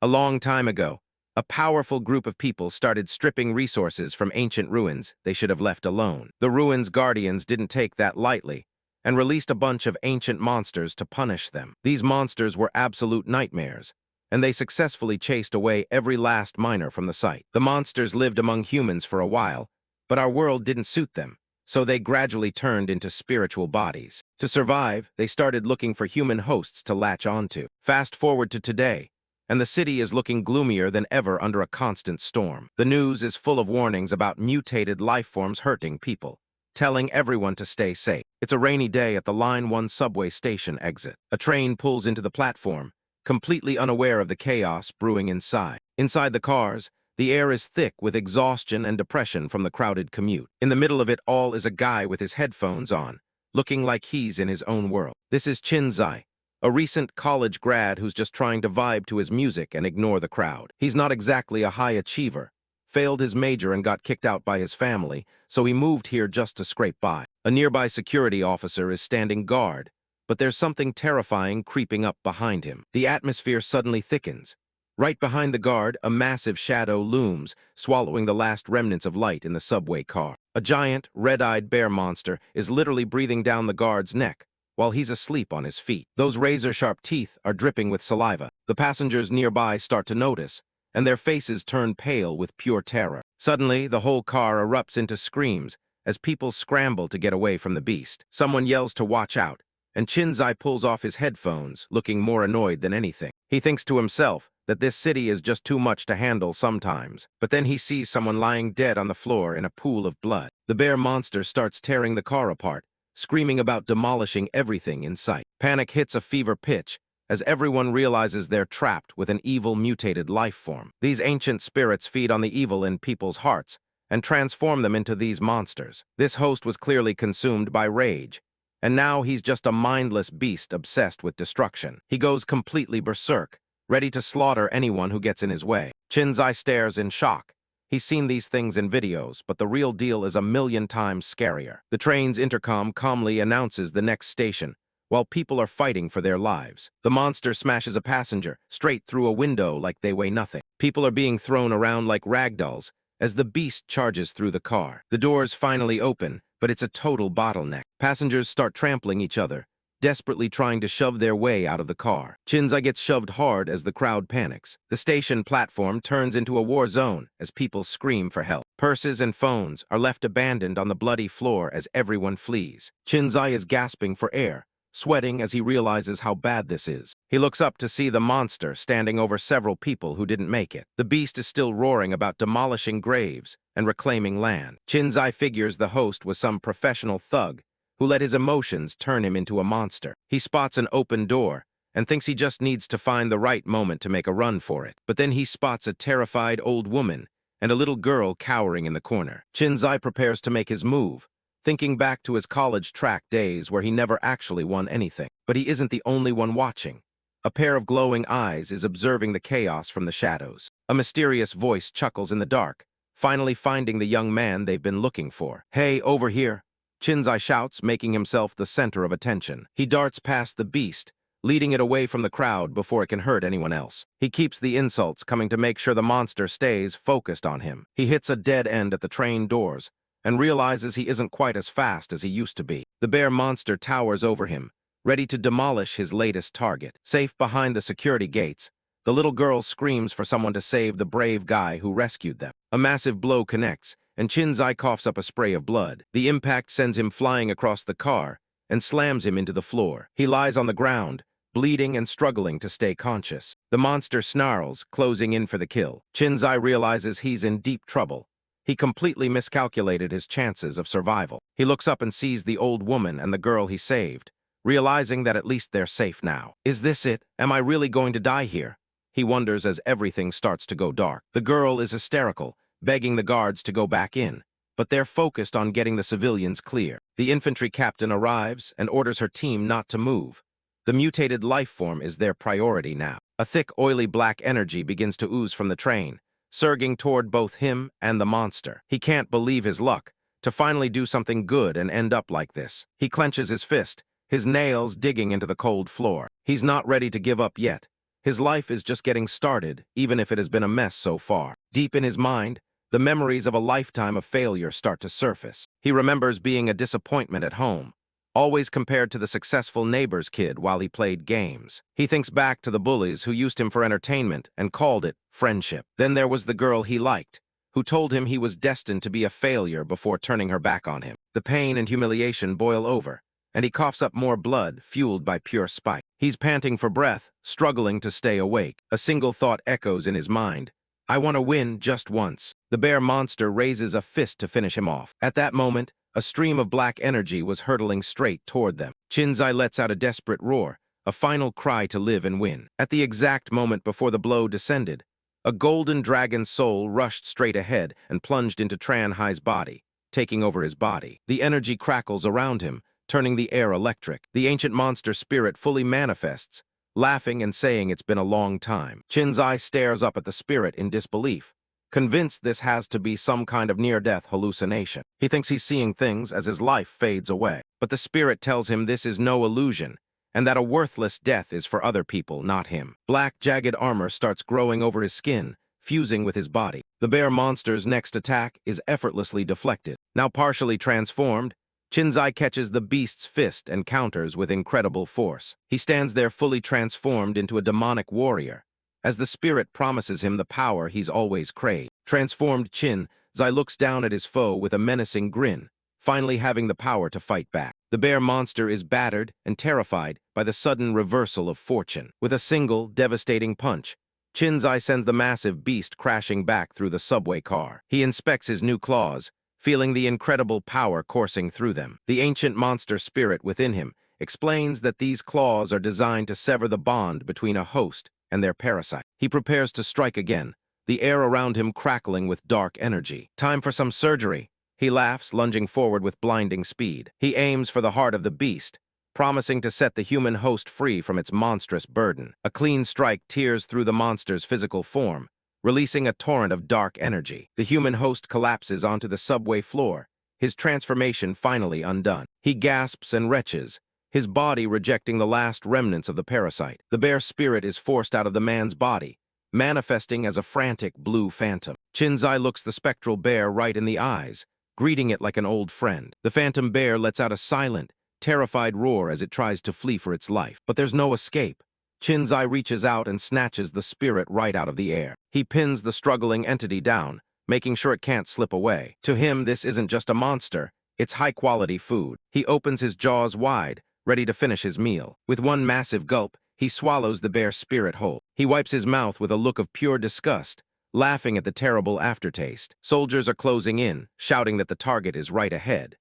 A long time ago, a powerful group of people started stripping resources from ancient ruins they should have left alone. The ruins' guardians didn't take that lightly and released a bunch of ancient monsters to punish them. These monsters were absolute nightmares, and they successfully chased away every last miner from the site. The monsters lived among humans for a while, but our world didn't suit them, so they gradually turned into spiritual bodies. To survive, they started looking for human hosts to latch onto. Fast forward to today, and the city is looking gloomier than ever under a constant storm. The news is full of warnings about mutated lifeforms hurting people, telling everyone to stay safe. It's a rainy day at the Line 1 subway station exit. A train pulls into the platform, completely unaware of the chaos brewing inside. Inside the cars, the air is thick with exhaustion and depression from the crowded commute. In the middle of it all is a guy with his headphones on, looking like he's in his own world. This is Qin Xi, a recent college grad who's just trying to vibe to his music and ignore the crowd. He's not exactly a high achiever, failed his major and got kicked out by his family, so he moved here just to scrape by. A nearby security officer is standing guard, but there's something terrifying creeping up behind him. The atmosphere suddenly thickens. Right behind the guard, a massive shadow looms, swallowing the last remnants of light in the subway car. A giant, red-eyed bear monster is literally breathing down the guard's neck while he's asleep on his feet. Those razor-sharp teeth are dripping with saliva. The passengers nearby start to notice, and their faces turn pale with pure terror. Suddenly, the whole car erupts into screams as people scramble to get away from the beast. Someone yells to watch out, and Qin Xi pulls off his headphones, looking more annoyed than anything. He thinks to himself that this city is just too much to handle sometimes. But then he sees someone lying dead on the floor in a pool of blood. The bear monster starts tearing the car apart, screaming about demolishing everything in sight. Panic hits a fever pitch as everyone realizes they're trapped with an evil mutated life form. These ancient spirits feed on the evil in people's hearts and transform them into these monsters. This host was clearly consumed by rage, and now he's just a mindless beast obsessed with destruction. He goes completely berserk, ready to slaughter anyone who gets in his way. Qin Xi stares in shock. He's seen these things in videos, but the real deal is a million times scarier. The train's intercom calmly announces the next station, while people are fighting for their lives. The monster smashes a passenger straight through a window like they weigh nothing. People are being thrown around like ragdolls as the beast charges through the car. The doors finally open, but it's a total bottleneck. Passengers start trampling each other, desperately trying to shove their way out of the car. Qin Xi gets shoved hard as the crowd panics. The station platform turns into a war zone as people scream for help. Purses and phones are left abandoned on the bloody floor as everyone flees. Qin Xi is gasping for air, sweating as he realizes how bad this is. He looks up to see the monster standing over several people who didn't make it. The beast is still roaring about demolishing graves and reclaiming land. Qin Xi figures the host was some professional thug who let his emotions turn him into a monster. He spots an open door and thinks he just needs to find the right moment to make a run for it. But then he spots a terrified old woman and a little girl cowering in the corner. Qin Xi prepares to make his move, thinking back to his college track days where he never actually won anything. But he isn't the only one watching. A pair of glowing eyes is observing the chaos from the shadows. A mysterious voice chuckles in the dark, finally finding the young man they've been looking for. "Hey, over here!" Qin Xi shouts, making himself the center of attention. He darts past the beast, leading it away from the crowd before it can hurt anyone else. He keeps the insults coming to make sure the monster stays focused on him. He hits a dead end at the train doors and realizes he isn't quite as fast as he used to be. The bear monster towers over him, ready to demolish his latest target. Safe behind the security gates, the little girl screams for someone to save the brave guy who rescued them. A massive blow connects, and Qin Xi coughs up a spray of blood. The impact sends him flying across the car and slams him into the floor. He lies on the ground, bleeding and struggling to stay conscious. The monster snarls, closing in for the kill. Qin Xi realizes he's in deep trouble. He completely miscalculated his chances of survival. He looks up and sees the old woman and the girl he saved, realizing that at least they're safe now. Is this it? Am I really going to die here? He wonders as everything starts to go dark. The girl is hysterical, begging the guards to go back in, but they're focused on getting the civilians clear. The infantry captain arrives and orders her team not to move. The mutated life form is their priority now. A thick, oily black energy begins to ooze from the train, surging toward both him and the monster. He can't believe his luck to finally do something good and end up like this. He clenches his fist, his nails digging into the cold floor. He's not ready to give up yet, His life is just getting started, even if it has been a mess so far. Deep in his mind, the memories of a lifetime of failure start to surface. He remembers being a disappointment at home, always compared to the successful neighbor's kid while he played games. He thinks back to the bullies who used him for entertainment and called it friendship. Then there was the girl he liked, who told him he was destined to be a failure before turning her back on him. The pain and humiliation boil over, and he coughs up more blood, fueled by pure spite. He's panting for breath, struggling to stay awake. A single thought echoes in his mind: I want to win just once. The bear monster raises a fist to finish him off. At that moment, a stream of black energy was hurtling straight toward them. Qin Xi lets out a desperate roar, a final cry to live and win. At the exact moment before the blow descended, a golden dragon soul rushed straight ahead and plunged into Tran Hai's body, taking over his body. The energy crackles around him, turning the air electric. The ancient monster spirit fully manifests, laughing and saying it's been a long time. Qin Xi stares up at the spirit in disbelief, convinced this has to be some kind of near-death hallucination. He thinks he's seeing things as his life fades away. But the spirit tells him this is no illusion, and that a worthless death is for other people, not him. Black, jagged armor starts growing over his skin, fusing with his body. The bear monster's next attack is effortlessly deflected. Now partially transformed, Qin Xi catches the beast's fist and counters with incredible force. He stands there fully transformed into a demonic warrior, as the spirit promises him the power he's always craved. Transformed Qin Xi looks down at his foe with a menacing grin, finally having the power to fight back. The bear monster is battered and terrified by the sudden reversal of fortune. With a single, devastating punch, Qin Xi sends the massive beast crashing back through the subway car. He inspects his new claws, feeling the incredible power coursing through them. The ancient monster spirit within him explains that these claws are designed to sever the bond between a host and their parasite. He prepares to strike again, the air around him crackling with dark energy. Time for some surgery. He laughs, lunging forward with blinding speed. He aims for the heart of the beast, promising to set the human host free from its monstrous burden. A clean strike tears through the monster's physical form, releasing a torrent of dark energy. The human host collapses onto the subway floor, his transformation finally undone. He gasps and retches, his body rejecting the last remnants of the parasite. The bear spirit is forced out of the man's body, manifesting as a frantic blue phantom. Qin Xi looks the spectral bear right in the eyes, greeting it like an old friend. The phantom bear lets out a silent, terrified roar as it tries to flee for its life. But there's no escape. Qin Xi reaches out and snatches the spirit right out of the air. He pins the struggling entity down, making sure it can't slip away. To him, this isn't just a monster, it's high-quality food. He opens his jaws wide, ready to finish his meal. With one massive gulp, he swallows the bear's spirit whole. He wipes his mouth with a look of pure disgust, laughing at the terrible aftertaste. Soldiers are closing in, shouting that the target is right ahead.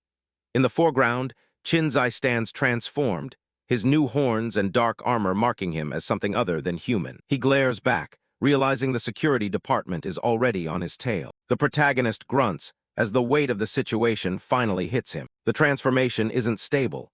In the foreground, Qin Xi stands transformed, his new horns and dark armor marking him as something other than human. He glares back, realizing the security department is already on his tail. The protagonist grunts as the weight of the situation finally hits him. The transformation isn't stable.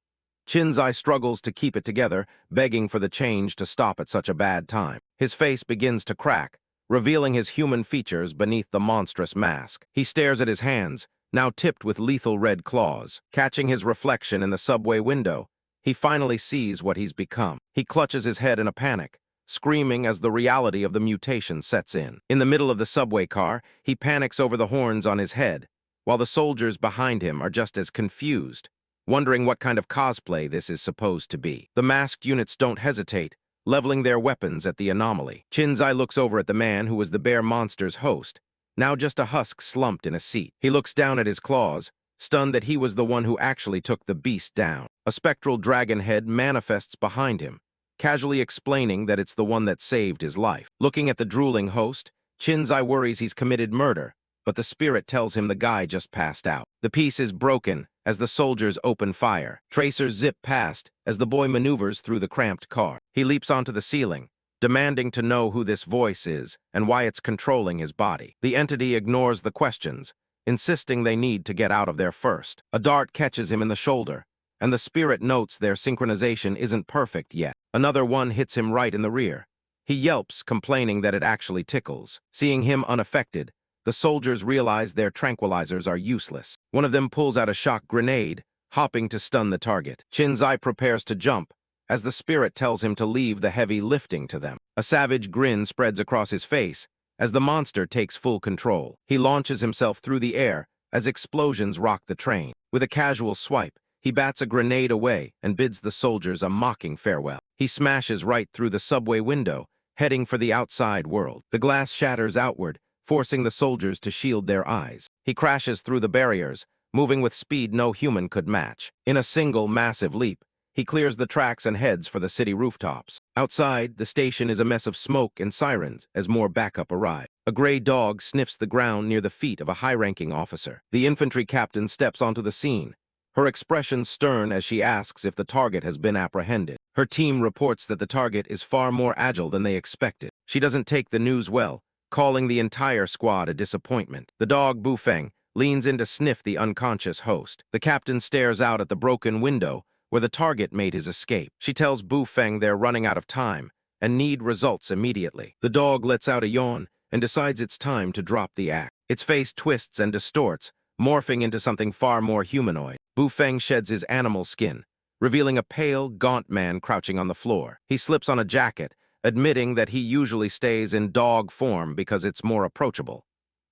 Qin Xi struggles to keep it together, begging for the change to stop at such a bad time. His face begins to crack, revealing his human features beneath the monstrous mask. He stares at his hands, now tipped with lethal red claws. Catching his reflection in the subway window, he finally sees what he's become. He clutches his head in a panic, screaming as the reality of the mutation sets in. In the middle of the subway car, he panics over the horns on his head, while the soldiers behind him are just as confused, wondering what kind of cosplay this is supposed to be. The masked units don't hesitate, leveling their weapons at the anomaly. Qin Xi looks over at the man who was the bear monster's host, now just a husk slumped in a seat. He looks down at his claws, stunned that he was the one who actually took the beast down. A spectral dragon head manifests behind him, casually explaining that it's the one that saved his life. Looking at the drooling host, Qin Xi worries he's committed murder, but the spirit tells him the guy just passed out. The piece is broken as the soldiers open fire. Tracers zip past as the boy maneuvers through the cramped car. He leaps onto the ceiling, demanding to know who this voice is and why it's controlling his body. The entity ignores the questions, insisting they need to get out of there first. A dart catches him in the shoulder, and the spirit notes their synchronization isn't perfect yet. Another one hits him right in the rear. He yelps, complaining that it actually tickles. Seeing him unaffected, the soldiers realize their tranquilizers are useless. One of them pulls out a shock grenade, hopping to stun the target. Qin Xi prepares to jump, as the spirit tells him to leave the heavy lifting to them. A savage grin spreads across his face as the monster takes full control. He launches himself through the air as explosions rock the train. With a casual swipe, he bats a grenade away and bids the soldiers a mocking farewell. He smashes right through the subway window, heading for the outside world. The glass shatters outward, forcing the soldiers to shield their eyes. He crashes through the barriers, moving with speed no human could match. In a single massive leap, he clears the tracks and heads for the city rooftops. Outside, the station is a mess of smoke and sirens as more backup arrive. A gray dog sniffs the ground near the feet of a high-ranking officer. The infantry captain steps onto the scene, her expression stern as she asks if the target has been apprehended. Her team reports that the target is far more agile than they expected. She doesn't take the news well, calling the entire squad a disappointment. The dog, Bufeng, leans in to sniff the unconscious host. The captain stares out at the broken window where the target made his escape. She tells Bufeng they're running out of time and need results immediately. The dog lets out a yawn and decides it's time to drop the act. Its face twists and distorts, morphing into something far more humanoid. Bufeng sheds his animal skin, revealing a pale, gaunt man crouching on the floor. He slips on a jacket, admitting that he usually stays in dog form because it's more approachable.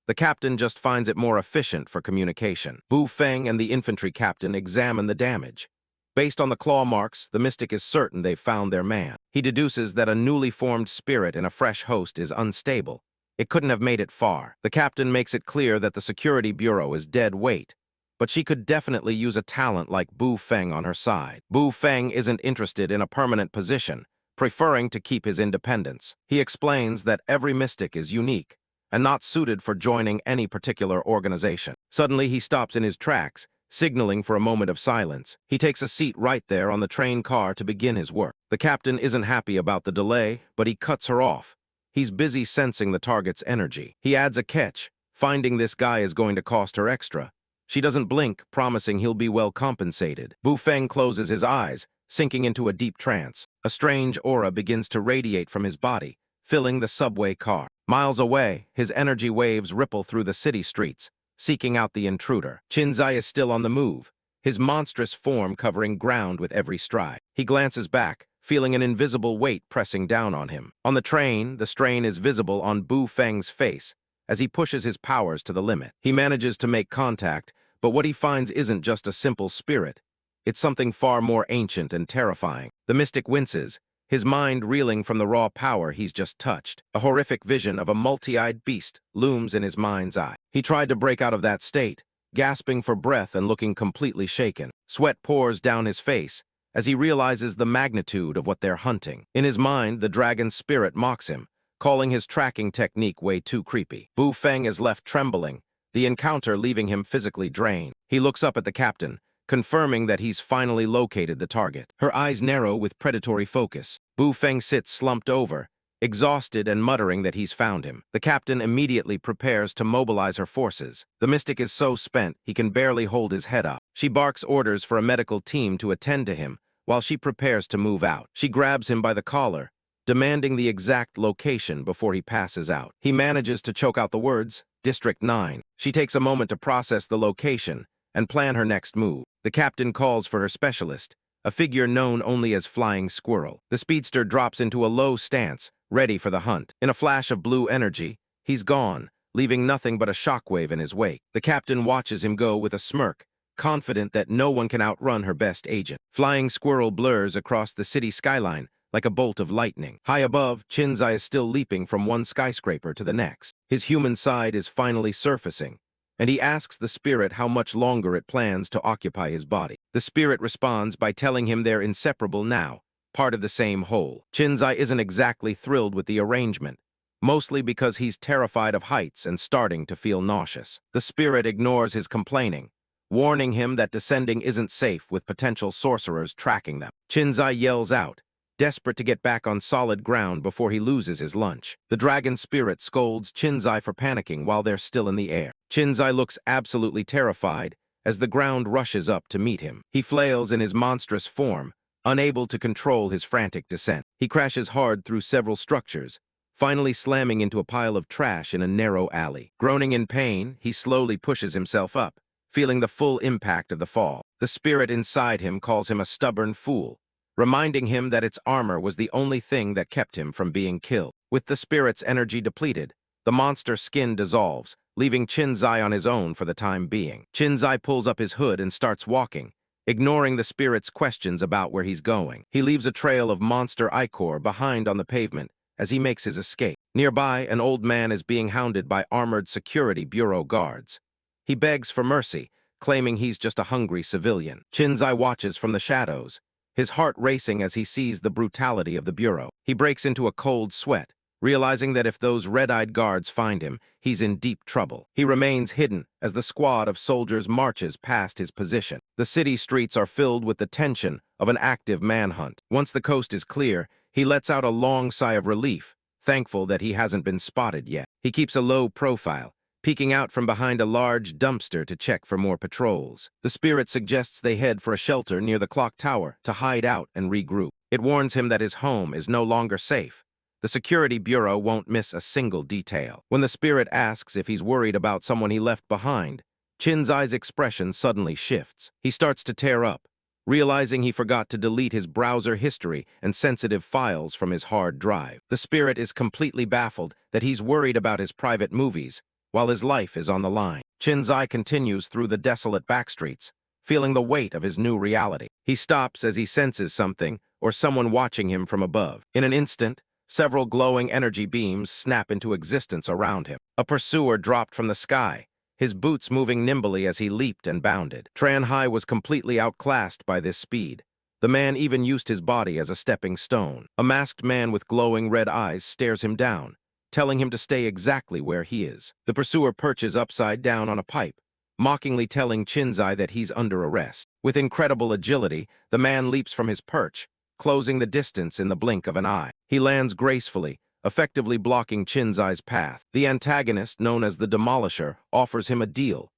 The captain just finds it more efficient for communication. Bufeng and the infantry captain examine the damage. Based on the claw marks, the mystic is certain they've found their man. He deduces that a newly formed spirit in a fresh host is unstable. It couldn't have made it far. The captain makes it clear that the security bureau is dead weight, but she could definitely use a talent like Bufeng on her side. Bufeng isn't interested in a permanent position, preferring to keep his independence. He explains that every mystic is unique and not suited for joining any particular organization. Suddenly, he stops in his tracks, signaling for a moment of silence. He takes a seat right there on the train car to begin his work. The captain isn't happy about the delay, but he cuts her off. He's busy sensing the target's energy. He adds a catch, finding this guy is going to cost her extra. She doesn't blink, promising he'll be well compensated. Bufeng closes his eyes, sinking into a deep trance. A strange aura begins to radiate from his body, filling the subway car. Miles away, his energy waves ripple through the city streets, seeking out the intruder. Qin Xi is still on the move, his monstrous form covering ground with every stride. He glances back, feeling an invisible weight pressing down on him. On the train, the strain is visible on Bufeng's face as he pushes his powers to the limit. He manages to make contact, but what he finds isn't just a simple spirit. It's something far more ancient and terrifying. The mystic winces, his mind reeling from the raw power he's just touched. A horrific vision of a multi-eyed beast looms in his mind's eye. He tried to break out of that state, gasping for breath and looking completely shaken. Sweat pours down his face as he realizes the magnitude of what they're hunting. In his mind, the dragon's spirit mocks him, calling his tracking technique way too creepy. Bufeng is left trembling, the encounter leaving him physically drained. He looks up at the captain, confirming that he's finally located the target. Her eyes narrow with predatory focus. Bufeng sits slumped over, exhausted and muttering that he's found him. The captain immediately prepares to mobilize her forces. The mystic is so spent he can barely hold his head up. She barks orders for a medical team to attend to him while she prepares to move out. She grabs him by the collar, demanding the exact location before he passes out. He manages to choke out the words, District 9. She takes a moment to process the location and plan her next move. The captain calls for her specialist, a figure known only as Flying Squirrel. The speedster drops into a low stance, ready for the hunt. In a flash of blue energy, he's gone, leaving nothing but a shockwave in his wake. The captain watches him go with a smirk, confident that no one can outrun her best agent. Flying Squirrel blurs across the city skyline like a bolt of lightning. High above, Qin Xi is still leaping from one skyscraper to the next. His human side is finally surfacing, and he asks the spirit how much longer it plans to occupy his body. The spirit responds by telling him they're inseparable now, part of the same whole. Qin Xi isn't exactly thrilled with the arrangement, mostly because he's terrified of heights and starting to feel nauseous. The spirit ignores his complaining, warning him that descending isn't safe with potential sorcerers tracking them. Qin Xi yells out, desperate to get back on solid ground before he loses his lunch. The dragon spirit scolds Qin Xi for panicking while they're still in the air. Qin Xi looks absolutely terrified as the ground rushes up to meet him. He flails in his monstrous form, unable to control his frantic descent. He crashes hard through several structures, finally slamming into a pile of trash in a narrow alley. Groaning in pain, he slowly pushes himself up, feeling the full impact of the fall. The spirit inside him calls him a stubborn fool, reminding him that its armor was the only thing that kept him from being killed. With the spirit's energy depleted, the monster's skin dissolves, leaving Qin Xi on his own for the time being. Qin Xi pulls up his hood and starts walking, ignoring the spirit's questions about where he's going. He leaves a trail of monster ichor behind on the pavement as he makes his escape. Nearby, an old man is being hounded by armored security bureau guards. He begs for mercy, claiming he's just a hungry civilian. Qin Xi watches from the shadows, his heart racing as he sees the brutality of the bureau. He breaks into a cold sweat, realizing that if those red-eyed guards find him, he's in deep trouble. He remains hidden as the squad of soldiers marches past his position. The city streets are filled with the tension of an active manhunt. Once the coast is clear, he lets out a long sigh of relief, thankful that he hasn't been spotted yet. He keeps a low profile, peeking out from behind a large dumpster to check for more patrols. The spirit suggests they head for a shelter near the clock tower to hide out and regroup. It warns him that his home is no longer safe. The security bureau won't miss a single detail. When the spirit asks if he's worried about someone he left behind, Qin Xi's expression suddenly shifts. He starts to tear up, realizing he forgot to delete his browser history and sensitive files from his hard drive. The spirit is completely baffled that he's worried about his private movies, while his life is on the line. Qin Xi continues through the desolate backstreets, feeling the weight of his new reality. He stops as he senses something or someone watching him from above. In an instant, several glowing energy beams snap into existence around him. A pursuer dropped from the sky, his boots moving nimbly as he leaped and bounded. Tran Hai was completely outclassed by this speed. The man even used his body as a stepping stone. A masked man with glowing red eyes stares him down, telling him to stay exactly where he is. The pursuer perches upside down on a pipe, mockingly telling Qin Xi that he's under arrest. With incredible agility, the man leaps from his perch, closing the distance in the blink of an eye. He lands gracefully, effectively blocking Qin Xi's path. The antagonist, known as the Demolisher, offers him a deal.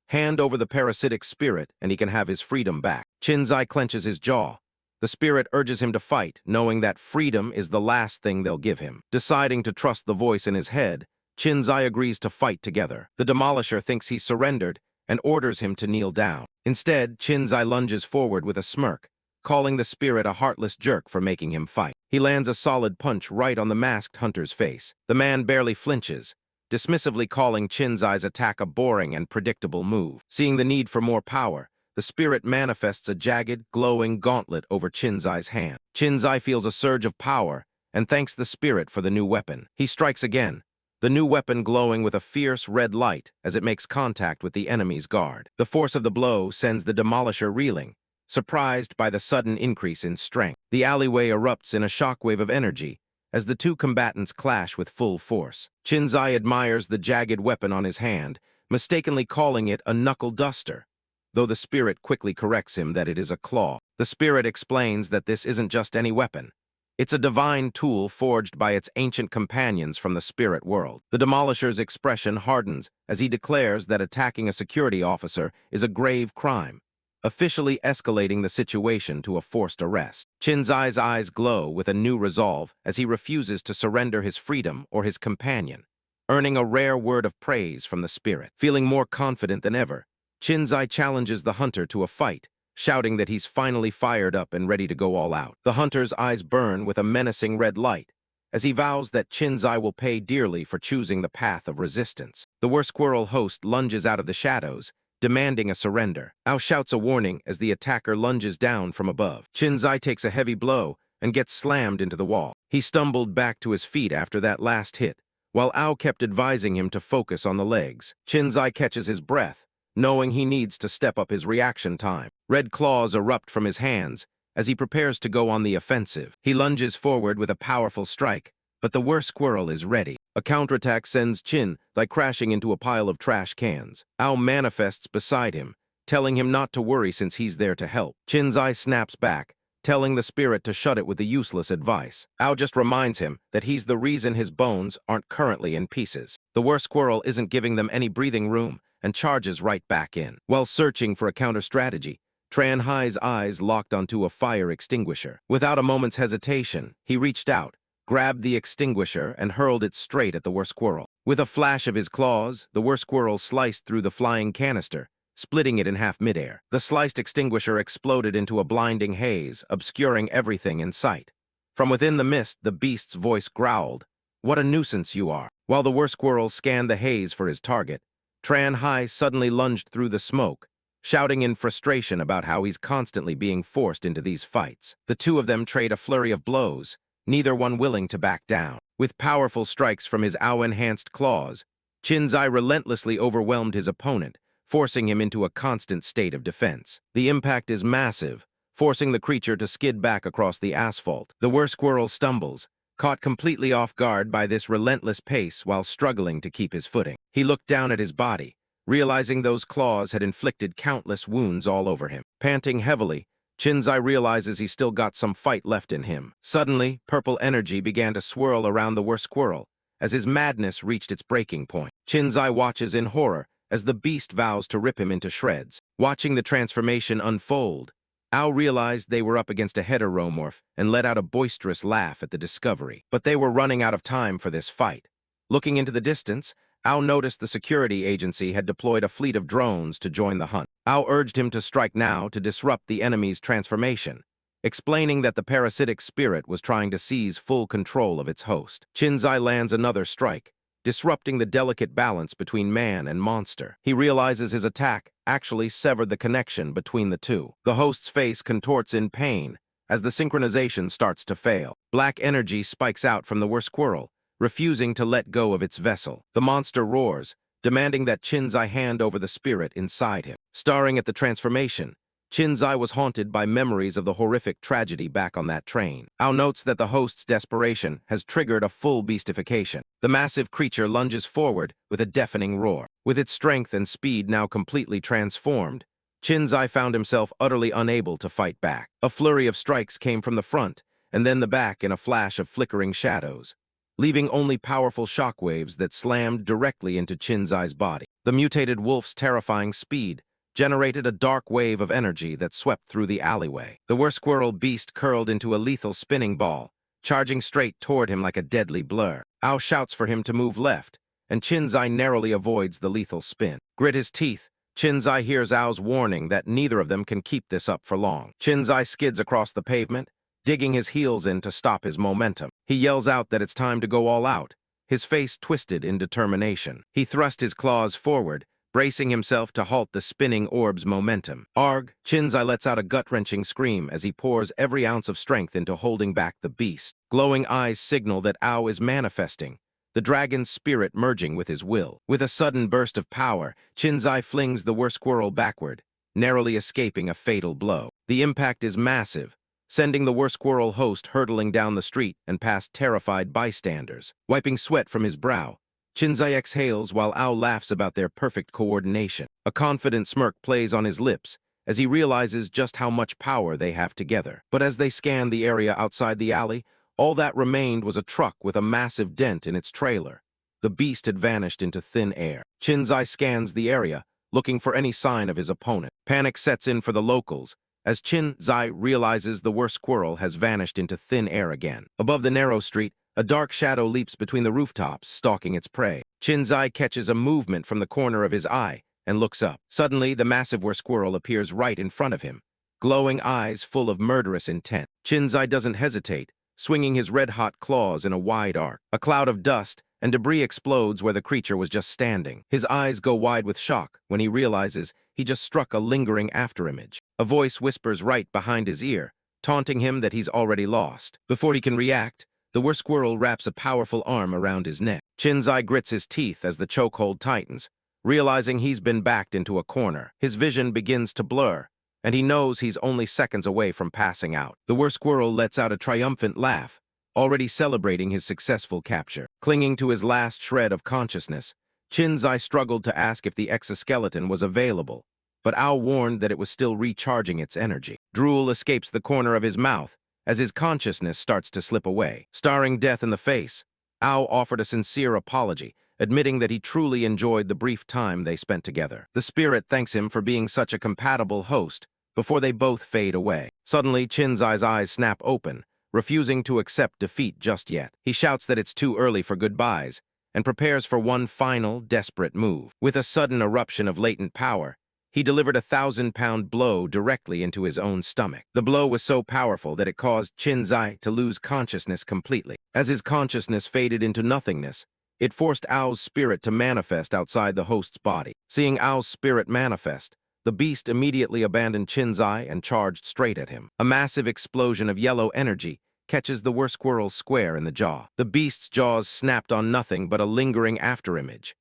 Hand over the parasitic spirit and he can have his freedom back. Qin Xi clenches his jaw. The spirit urges him to fight, knowing that freedom is the last thing they'll give him. Deciding to trust the voice in his head, Qin Xi agrees to fight together. The Demolisher thinks he's surrendered and orders him to kneel down. Instead, Qin Xi lunges forward with a smirk, calling the spirit a heartless jerk for making him fight. He lands a solid punch right on the masked hunter's face. The man barely flinches, dismissively calling Qin Xi's attack a boring and predictable move. Seeing the need for more power, the spirit manifests a jagged, glowing gauntlet over Qin Xi's hand. Qin Xi feels a surge of power and thanks the spirit for the new weapon. He strikes again, the new weapon glowing with a fierce red light as it makes contact with the enemy's guard. The force of the blow sends the Demolisher reeling, surprised by the sudden increase in strength. The alleyway erupts in a shockwave of energy as the two combatants clash with full force. Qin Xi admires the jagged weapon on his hand, mistakenly calling it a knuckle duster, though the spirit quickly corrects him that it is a claw. The spirit explains that this isn't just any weapon. It's a divine tool forged by its ancient companions from the spirit world. The Demolisher's expression hardens as he declares that attacking a security officer is a grave crime, officially escalating the situation to a forced arrest. Qin Xi's eyes glow with a new resolve as he refuses to surrender his freedom or his companion, earning a rare word of praise from the spirit. Feeling more confident than ever, Qin Xi challenges the hunter to a fight, shouting that he's finally fired up and ready to go all out. The hunter's eyes burn with a menacing red light as he vows that Qin Xi will pay dearly for choosing the path of resistance. The weresquirrel host lunges out of the shadows, demanding a surrender. Ao shouts a warning as the attacker lunges down from above. Qin Xi takes a heavy blow and gets slammed into the wall. He stumbled back to his feet after that last hit, while Ao kept advising him to focus on the legs. Qin Xi catches his breath, knowing he needs to step up his reaction time. Red claws erupt from his hands as he prepares to go on the offensive. He lunges forward with a powerful strike, but the weresquirrel is ready. A counterattack sends Qin Xi crashing into a pile of trash cans. Ao manifests beside him, telling him not to worry since he's there to help. Qin Xi snaps back, telling the spirit to shut it with the useless advice. Ao just reminds him that he's the reason his bones aren't currently in pieces. The weresquirrel isn't giving them any breathing room and charges right back in. While searching for a counter-strategy, Tran Hai's eyes locked onto a fire extinguisher. Without a moment's hesitation, he reached out, grabbed the extinguisher, and hurled it straight at the weresquirrel. With a flash of his claws, the weresquirrel sliced through the flying canister, splitting it in half midair. The sliced extinguisher exploded into a blinding haze, obscuring everything in sight. From within the mist, the beast's voice growled, "What a nuisance you are." While the weresquirrel scanned the haze for his target, Tran Hai suddenly lunged through the smoke, shouting in frustration about how he's constantly being forced into these fights. The two of them trade a flurry of blows, neither one willing to back down. With powerful strikes from his owl-enhanced claws, Qin Xi relentlessly overwhelmed his opponent, forcing him into a constant state of defense. The impact is massive, forcing the creature to skid back across the asphalt. The weresquirrel stumbles, caught completely off guard by this relentless pace while struggling to keep his footing. He looked down at his body, realizing those claws had inflicted countless wounds all over him. Panting heavily, Qin Xi realizes he's still got some fight left in him. Suddenly, purple energy began to swirl around the weresquirrel as his madness reached its breaking point. Qin Xi watches in horror as the beast vows to rip him into shreds. Watching the transformation unfold, Ao realized they were up against a heteromorph and let out a boisterous laugh at the discovery. But they were running out of time for this fight. Looking into the distance, Ao noticed the security agency had deployed a fleet of drones to join the hunt. Ao urged him to strike now to disrupt the enemy's transformation, explaining that the parasitic spirit was trying to seize full control of its host. Qin Xi lands another strike, disrupting the delicate balance between man and monster. He realizes his attack actually severed the connection between the two. The host's face contorts in pain as the synchronization starts to fail. Black energy spikes out from the weresquirrel, refusing to let go of its vessel. The monster roars, demanding that Qin Xi hand over the spirit inside him. Staring at the transformation, Qin Xi was haunted by memories of the horrific tragedy back on that train. Ao notes that the host's desperation has triggered a full beastification. The massive creature lunges forward with a deafening roar. With its strength and speed now completely transformed, Qin Xi found himself utterly unable to fight back. A flurry of strikes came from the front, and then the back in a flash of flickering shadows, leaving only powerful shockwaves that slammed directly into Qin Xi's body. The mutated wolf's terrifying speed generated a dark wave of energy that swept through the alleyway. The weresquirrel beast curled into a lethal spinning ball, charging straight toward him like a deadly blur. Ao shouts for him to move left, and Qin Xi narrowly avoids the lethal spin. Grit his teeth, Qin Xi hears Ao's warning that neither of them can keep this up for long. Qin Xi skids across the pavement, digging his heels in to stop his momentum. He yells out that it's time to go all out, his face twisted in determination. He thrust his claws forward, bracing himself to halt the spinning orb's momentum. Arg! Qin Xi lets out a gut-wrenching scream as he pours every ounce of strength into holding back the beast. Glowing eyes signal that Ao is manifesting, the dragon's spirit merging with his will. With a sudden burst of power, Qin Xi flings the weresquirrel backward, narrowly escaping a fatal blow. The impact is massive, sending the weresquirrel host hurtling down the street and past terrified bystanders. Wiping sweat from his brow, Qin Xi exhales while Ao laughs about their perfect coordination. A confident smirk plays on his lips as he realizes just how much power they have together. But as they scan the area outside the alley, all that remained was a truck with a massive dent in its trailer. The beast had vanished into thin air. Qin Xi scans the area, looking for any sign of his opponent. Panic sets in for the locals as Qin Xi realizes the weresquirrel has vanished into thin air again. Above the narrow street, a dark shadow leaps between the rooftops, stalking its prey. Qin Xi catches a movement from the corner of his eye and looks up. Suddenly, the massive weresquirrel appears right in front of him, glowing eyes full of murderous intent. Qin Xi doesn't hesitate, swinging his red-hot claws in a wide arc. A cloud of dust and debris explodes where the creature was just standing. His eyes go wide with shock when he realizes he just struck a lingering afterimage. A voice whispers right behind his ear, taunting him that he's already lost. Before he can react, the weresquirrel wraps a powerful arm around his neck. Qin Xi grits his teeth as the chokehold tightens, realizing he's been backed into a corner. His vision begins to blur, and he knows he's only seconds away from passing out. The weresquirrel lets out a triumphant laugh, already celebrating his successful capture. Clinging to his last shred of consciousness, Qin Xi struggled to ask if the exoskeleton was available, but Ao warned that it was still recharging its energy. Drool escapes the corner of his mouth as his consciousness starts to slip away. Staring death in the face, Ao offered a sincere apology, admitting that he truly enjoyed the brief time they spent together. The spirit thanks him for being such a compatible host before they both fade away. Suddenly, Qin Xi's eyes snap open, refusing to accept defeat just yet. He shouts that it's too early for goodbyes and prepares for one final, desperate move. With a sudden eruption of latent power, He delivered a 1,000-pound blow directly into his own stomach. The blow was so powerful that it caused Qin Xi to lose consciousness completely. As his consciousness faded into nothingness, it forced Ao's spirit to manifest outside the host's body. Seeing Ao's spirit manifest, the beast immediately abandoned Qin Xi and charged straight at him. A massive explosion of yellow energy catches the weresquirrel square in the jaw. The beast's jaws snapped on nothing but a lingering afterimage.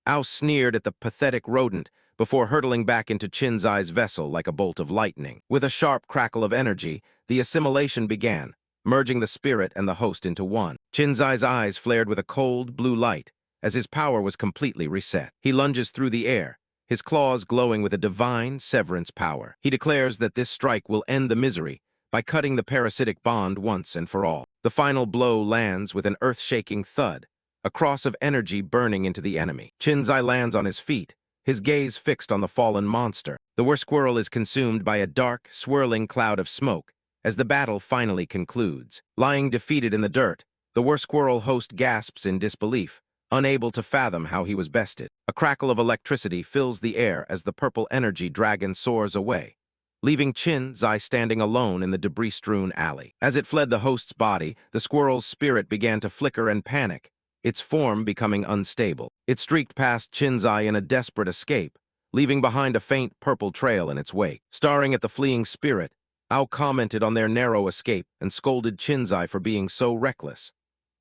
Ao sneered at the pathetic rodent before hurtling back into Qin Xi's vessel like a bolt of lightning. With a sharp crackle of energy, the assimilation began, merging the spirit and the host into one. Qin Xi's eyes flared with a cold, blue light as his power was completely reset. He lunges through the air, his claws glowing with a divine severance power. He declares that this strike will end the misery by cutting the parasitic bond once and for all. The final blow lands with an earth-shaking thud, a cross of energy burning into the enemy. Qin Xi lands on his feet, his gaze fixed on the fallen monster. The weresquirrel is consumed by a dark, swirling cloud of smoke as the battle finally concludes. Lying defeated in the dirt, the weresquirrel host gasps in disbelief, unable to fathom how he was bested. A crackle of electricity fills the air as the purple energy dragon soars away, leaving Qin Xi standing alone in the debris-strewn alley. As it fled the host's body, the squirrel's spirit began to flicker and panic, its form becoming unstable. It streaked past Qin Xi in a desperate escape, leaving behind a faint purple trail in its wake. Staring at the fleeing spirit, Ao commented on their narrow escape and scolded Qin Xi for being so reckless.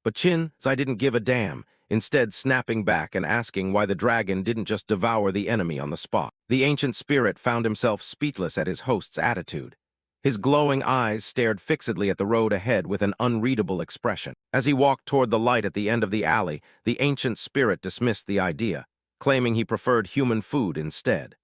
But Qin Xi didn't give a damn, instead snapping back and asking why the dragon didn't just devour the enemy on the spot. The ancient spirit found himself speechless at his host's attitude. His glowing eyes stared fixedly at the road ahead with an unreadable expression. As he walked toward the light at the end of the alley, the ancient spirit dismissed the idea, claiming he preferred human food instead.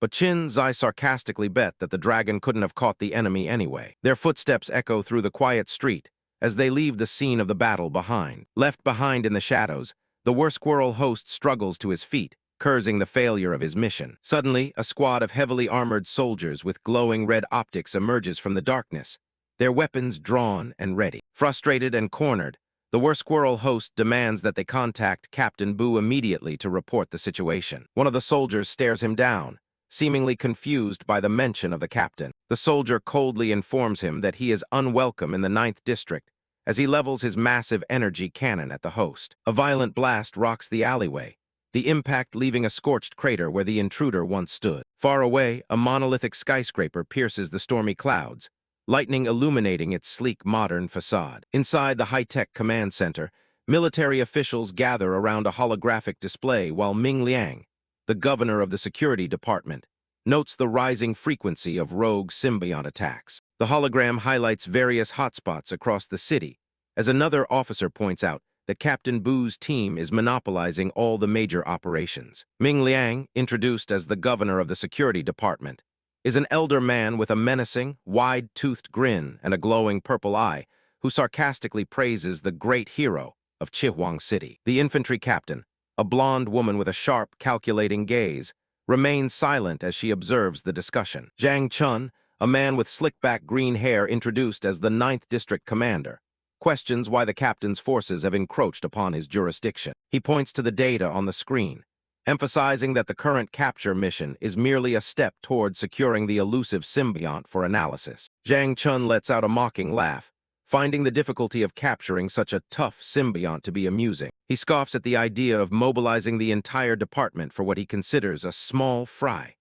But Qin Xi sarcastically bet that the dragon couldn't have caught the enemy anyway. Their footsteps echo through the quiet street as they leave the scene of the battle behind. Left behind in the shadows, the weresquirrel host struggles to his feet, cursing the failure of his mission. Suddenly, a squad of heavily armored soldiers with glowing red optics emerges from the darkness, their weapons drawn and ready. Frustrated and cornered, the weresquirrel host demands that they contact Captain Bu immediately to report the situation. One of the soldiers stares him down, seemingly confused by the mention of the captain. The soldier coldly informs him that he is unwelcome in the 9th District as he levels his massive energy cannon at the host. A violent blast rocks the alleyway, the impact leaving a scorched crater where the intruder once stood. Far away, a monolithic skyscraper pierces the stormy clouds, lightning illuminating its sleek modern facade. Inside the high-tech command center, military officials gather around a holographic display while Ming Liang, the governor of the security department, notes the rising frequency of rogue symbiont attacks. The hologram highlights various hotspots across the city, as another officer points out that Captain Bu's team is monopolizing all the major operations. Ming Liang, introduced as the governor of the security department, is an elder man with a menacing, wide-toothed grin and a glowing purple eye who sarcastically praises the great hero of Chihuang City. The infantry captain, a blonde woman with a sharp, calculating gaze, remains silent as she observes the discussion. Zhang Chun, a man with slick-back green hair introduced as the 9th District commander, questions why the captain's forces have encroached upon his jurisdiction. He points to the data on the screen, emphasizing that the current capture mission is merely a step toward securing the elusive symbiont for analysis. Zhang Chun lets out a mocking laugh, finding the difficulty of capturing such a tough symbiont to be amusing. He scoffs at the idea of mobilizing the entire department for what he considers a small fry,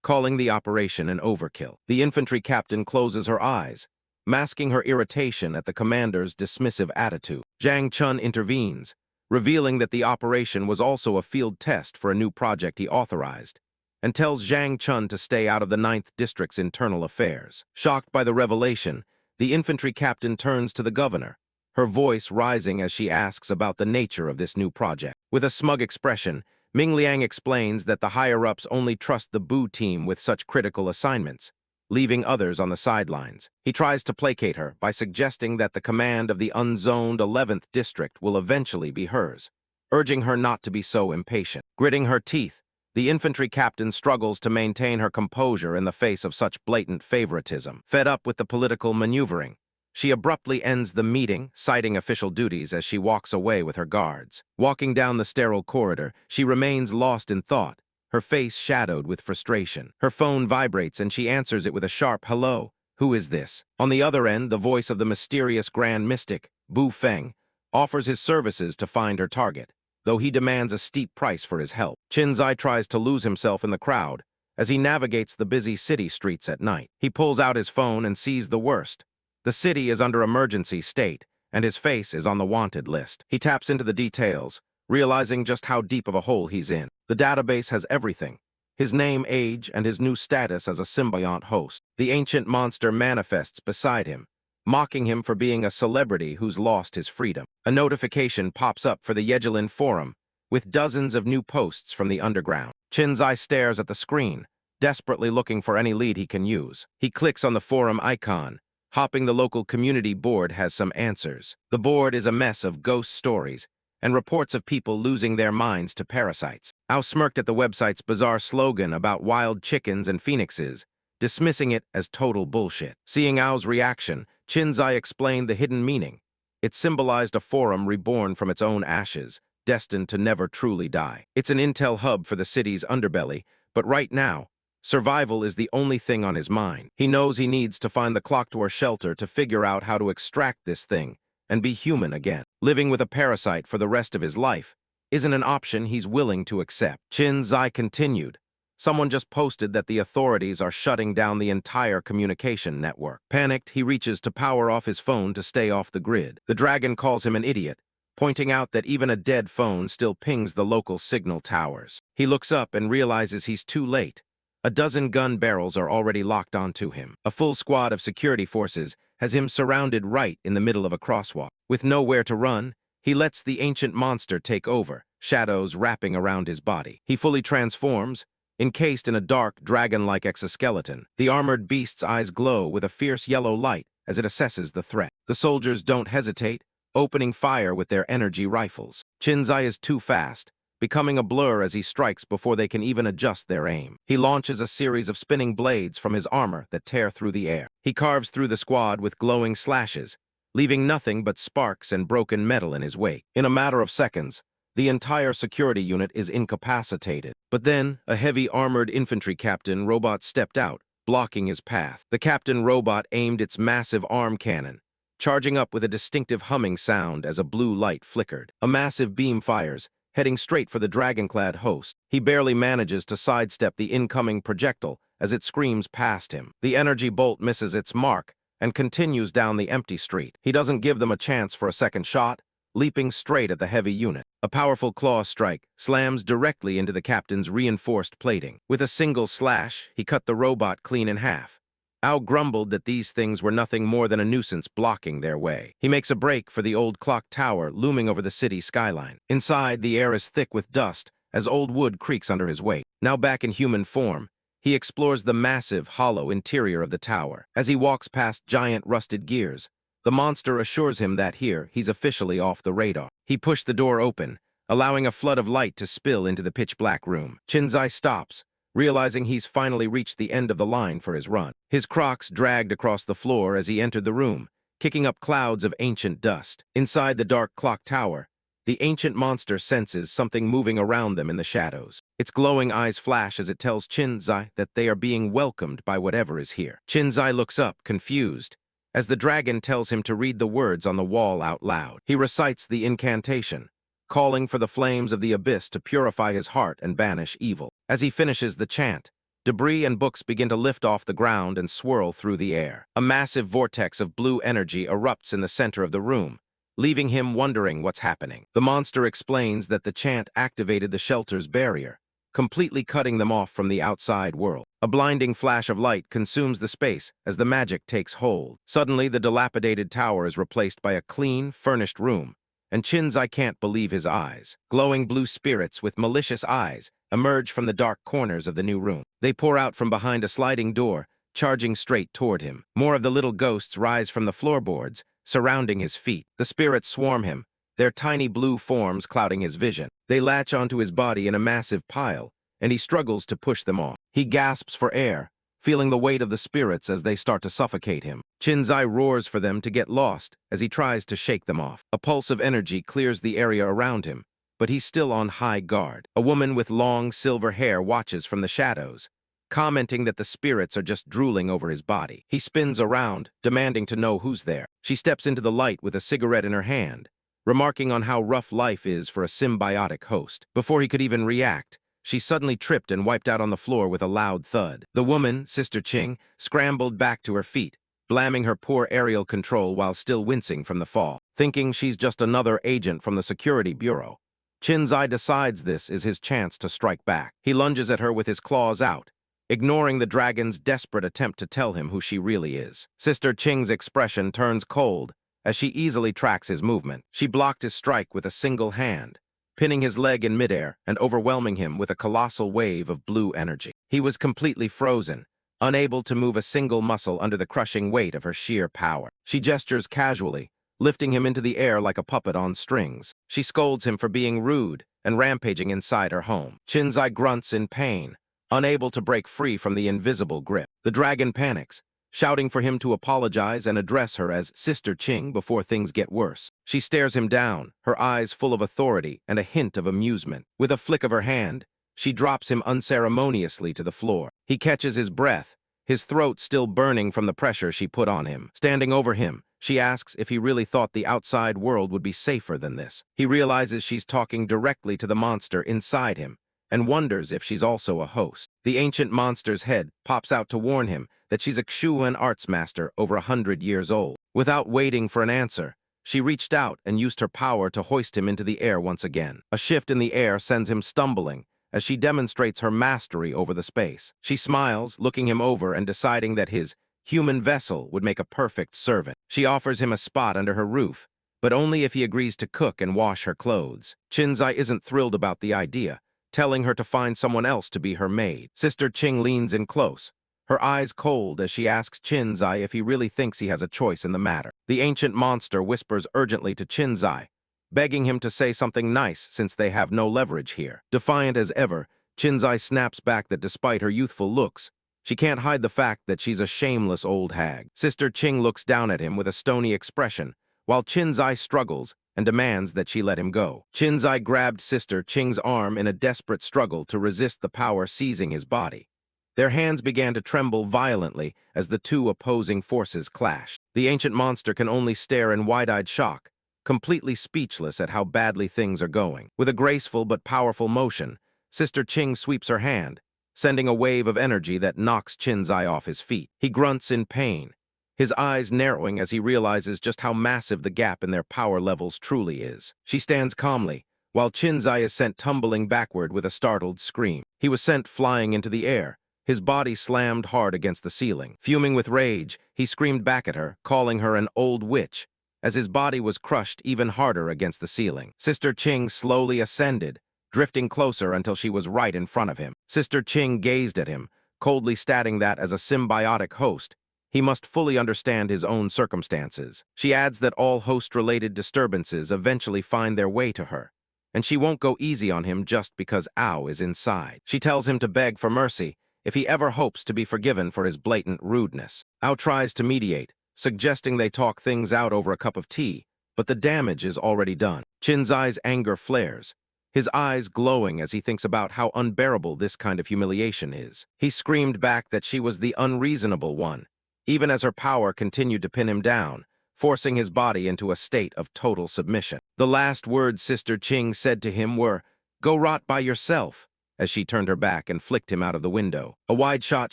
calling the operation an overkill. The infantry captain closes her eyes, masking her irritation at the commander's dismissive attitude. Zhang Chun intervenes, revealing that the operation was also a field test for a new project he authorized, and tells Zhang Chun to stay out of the 9th District's internal affairs. Shocked by the revelation, the infantry captain turns to the governor, her voice rising as she asks about the nature of this new project. With a smug expression, Ming Liang explains that the higher-ups only trust the Bu team with such critical assignments, leaving others on the sidelines. He tries to placate her by suggesting that the command of the unzoned 11th District will eventually be hers, urging her not to be so impatient. Gritting her teeth, the infantry captain struggles to maintain her composure in the face of such blatant favoritism. Fed up with the political maneuvering, she abruptly ends the meeting, citing official duties as she walks away with her guards. Walking down the sterile corridor, she remains lost in thought, her face shadowed with frustration. Her phone vibrates and she answers it with a sharp hello. Who is this? On the other end, the voice of the mysterious Grand Mystic, Bu Feng, offers his services to find her target, though he demands a steep price for his help. Qin Xi tries to lose himself in the crowd as he navigates the busy city streets at night. He pulls out his phone and sees the worst. The city is under emergency state, and his face is on the wanted list. He taps into the details, realizing just how deep of a hole he's in. The database has everything: his name, age, and his new status as a symbiont host. The ancient monster manifests beside him, mocking him for being a celebrity who's lost his freedom. A notification pops up for the Yegelin forum, with dozens of new posts from the underground. Qin Xi stares at the screen, desperately looking for any lead he can use. He clicks on the forum icon, hoping the local community board has some answers. The board is a mess of ghost stories and reports of people losing their minds to parasites. Ao smirked at the website's bizarre slogan about wild chickens and phoenixes, dismissing it as total bullshit. Seeing Ao's reaction, Qin Xi explained the hidden meaning. It symbolized a forum reborn from its own ashes, destined to never truly die. It's an intel hub for the city's underbelly, but right now, survival is the only thing on his mind. He knows he needs to find the clocktower shelter to figure out how to extract this thing and be human again. Living with a parasite for the rest of his life isn't an option he's willing to accept. Qin Xi continued. Someone just posted that the authorities are shutting down the entire communication network. Panicked, he reaches to power off his phone to stay off the grid. The dragon calls him an idiot, pointing out that even a dead phone still pings the local signal towers. He looks up and realizes he's too late. A dozen gun barrels are already locked onto him. A full squad of security forces has him surrounded right in the middle of a crosswalk. With nowhere to run, he lets the ancient monster take over, shadows wrapping around his body. He fully transforms, encased in a dark, dragon-like exoskeleton. The armored beast's eyes glow with a fierce yellow light as it assesses the threat. The soldiers don't hesitate, opening fire with their energy rifles. Qin Xi is too fast, becoming a blur as he strikes before they can even adjust their aim. He launches a series of spinning blades from his armor that tear through the air. He carves through the squad with glowing slashes, leaving nothing but sparks and broken metal in his wake. In a matter of seconds, the entire security unit is incapacitated. But then, a heavy armored infantry captain robot stepped out, blocking his path. The captain robot aimed its massive arm cannon, charging up with a distinctive humming sound as a blue light flickered. A massive beam fires, heading straight for the dragon-clad host. He barely manages to sidestep the incoming projectile as it screams past him. The energy bolt misses its mark and continues down the empty street. He doesn't give them a chance for a second shot, leaping straight at the heavy unit. A powerful claw strike slams directly into the captain's reinforced plating. With a single slash, he cut the robot clean in half. Ao grumbled that these things were nothing more than a nuisance blocking their way. He makes a break for the old clock tower looming over the city skyline. Inside, the air is thick with dust as old wood creaks under his weight. Now back in human form, he explores the massive, hollow interior of the tower. As he walks past giant rusted gears, the monster assures him that here, he's officially off the radar. He pushed the door open, allowing a flood of light to spill into the pitch-black room. Qin Xi stops, realizing he's finally reached the end of the line for his run. His Crocs dragged across the floor as he entered the room, kicking up clouds of ancient dust. Inside the dark clock tower, the ancient monster senses something moving around them in the shadows. Its glowing eyes flash as it tells Qin Xi that they are being welcomed by whatever is here. Qin Xi looks up, confused, as the dragon tells him to read the words on the wall out loud. He recites the incantation, calling for the flames of the abyss to purify his heart and banish evil. As he finishes the chant, debris and books begin to lift off the ground and swirl through the air. A massive vortex of blue energy erupts in the center of the room, leaving him wondering what's happening. The monster explains that the chant activated the shelter's barrier, completely cutting them off from the outside world. A blinding flash of light consumes the space as the magic takes hold. Suddenly, the dilapidated tower is replaced by a clean, furnished room, and Qin Xi can't believe his eyes. Glowing blue spirits with malicious eyes emerge from the dark corners of the new room. They pour out from behind a sliding door, charging straight toward him. More of the little ghosts rise from the floorboards, surrounding his feet. The spirits swarm him, their tiny blue forms clouding his vision. They latch onto his body in a massive pile, and he struggles to push them off. He gasps for air, feeling the weight of the spirits as they start to suffocate him. Qin Xi roars for them to get lost as he tries to shake them off. A pulse of energy clears the area around him, but he's still on high guard. A woman with long silver hair watches from the shadows, commenting that the spirits are just drooling over his body. He spins around, demanding to know who's there. She steps into the light with a cigarette in her hand, remarking on how rough life is for a symbiotic host. Before he could even react, she suddenly tripped and wiped out on the floor with a loud thud. The woman, Sister Qing, scrambled back to her feet, blaming her poor aerial control while still wincing from the fall. Thinking she's just another agent from the security bureau, Qin Xi decides this is his chance to strike back. He lunges at her with his claws out, ignoring the dragon's desperate attempt to tell him who she really is. Sister Qing's expression turns cold as she easily tracks his movement. She blocked his strike with a single hand, pinning his leg in midair and overwhelming him with a colossal wave of blue energy. He was completely frozen, unable to move a single muscle under the crushing weight of her sheer power. She gestures casually, lifting him into the air like a puppet on strings. She scolds him for being rude and rampaging inside her home. Qin Xi grunts in pain, unable to break free from the invisible grip. The dragon panics, shouting for him to apologize and address her as Sister Qing before things get worse. She stares him down, her eyes full of authority and a hint of amusement. With a flick of her hand, she drops him unceremoniously to the floor. He catches his breath, his throat still burning from the pressure she put on him. Standing over him, she asks if he really thought the outside world would be safer than this. He realizes she's talking directly to the monster inside him, and wonders if she's also a host. The ancient monster's head pops out to warn him that she's a Xuan arts master over 100 years old. Without waiting for an answer, she reached out and used her power to hoist him into the air once again. A shift in the air sends him stumbling as she demonstrates her mastery over the space. She smiles, looking him over and deciding that his human vessel would make a perfect servant. She offers him a spot under her roof, but only if he agrees to cook and wash her clothes. Qin Xi isn't thrilled about the idea, telling her to find someone else to be her maid. Sister Qing leans in close, her eyes cold as she asks Qin Xi if he really thinks he has a choice in the matter. The ancient monster whispers urgently to Qin Xi, begging him to say something nice since they have no leverage here. Defiant as ever, Qin Xi snaps back that despite her youthful looks, she can't hide the fact that she's a shameless old hag. Sister Qing looks down at him with a stony expression, while Qin Xi struggles and demands that she let him go. Qin Xi grabbed Sister Qing's arm in a desperate struggle to resist the power seizing his body. Their hands began to tremble violently as the two opposing forces clashed. The ancient monster can only stare in wide-eyed shock, completely speechless at how badly things are going. With a graceful but powerful motion, Sister Qing sweeps her hand, sending a wave of energy that knocks Qin Xi off his feet. He grunts in pain, his eyes narrowing as he realizes just how massive the gap in their power levels truly is. She stands calmly, while Qin Xi is sent tumbling backward with a startled scream. He was sent flying into the air, his body slammed hard against the ceiling. Fuming with rage, he screamed back at her, calling her an old witch, as his body was crushed even harder against the ceiling. Sister Qing slowly ascended, drifting closer until she was right in front of him. Sister Qing gazed at him, coldly stating that as a symbiotic host, he must fully understand his own circumstances. She adds that all host-related disturbances eventually find their way to her, and she won't go easy on him just because Ao is inside. She tells him to beg for mercy if he ever hopes to be forgiven for his blatant rudeness. Ao tries to mediate, suggesting they talk things out over a cup of tea, but the damage is already done. Qin Xi's anger flares, his eyes glowing as he thinks about how unbearable this kind of humiliation is. He screamed back that she was the unreasonable one, even as her power continued to pin him down, forcing his body into a state of total submission. The last words Sister Qing said to him were, "Go rot by yourself," as she turned her back and flicked him out of the window. A wide shot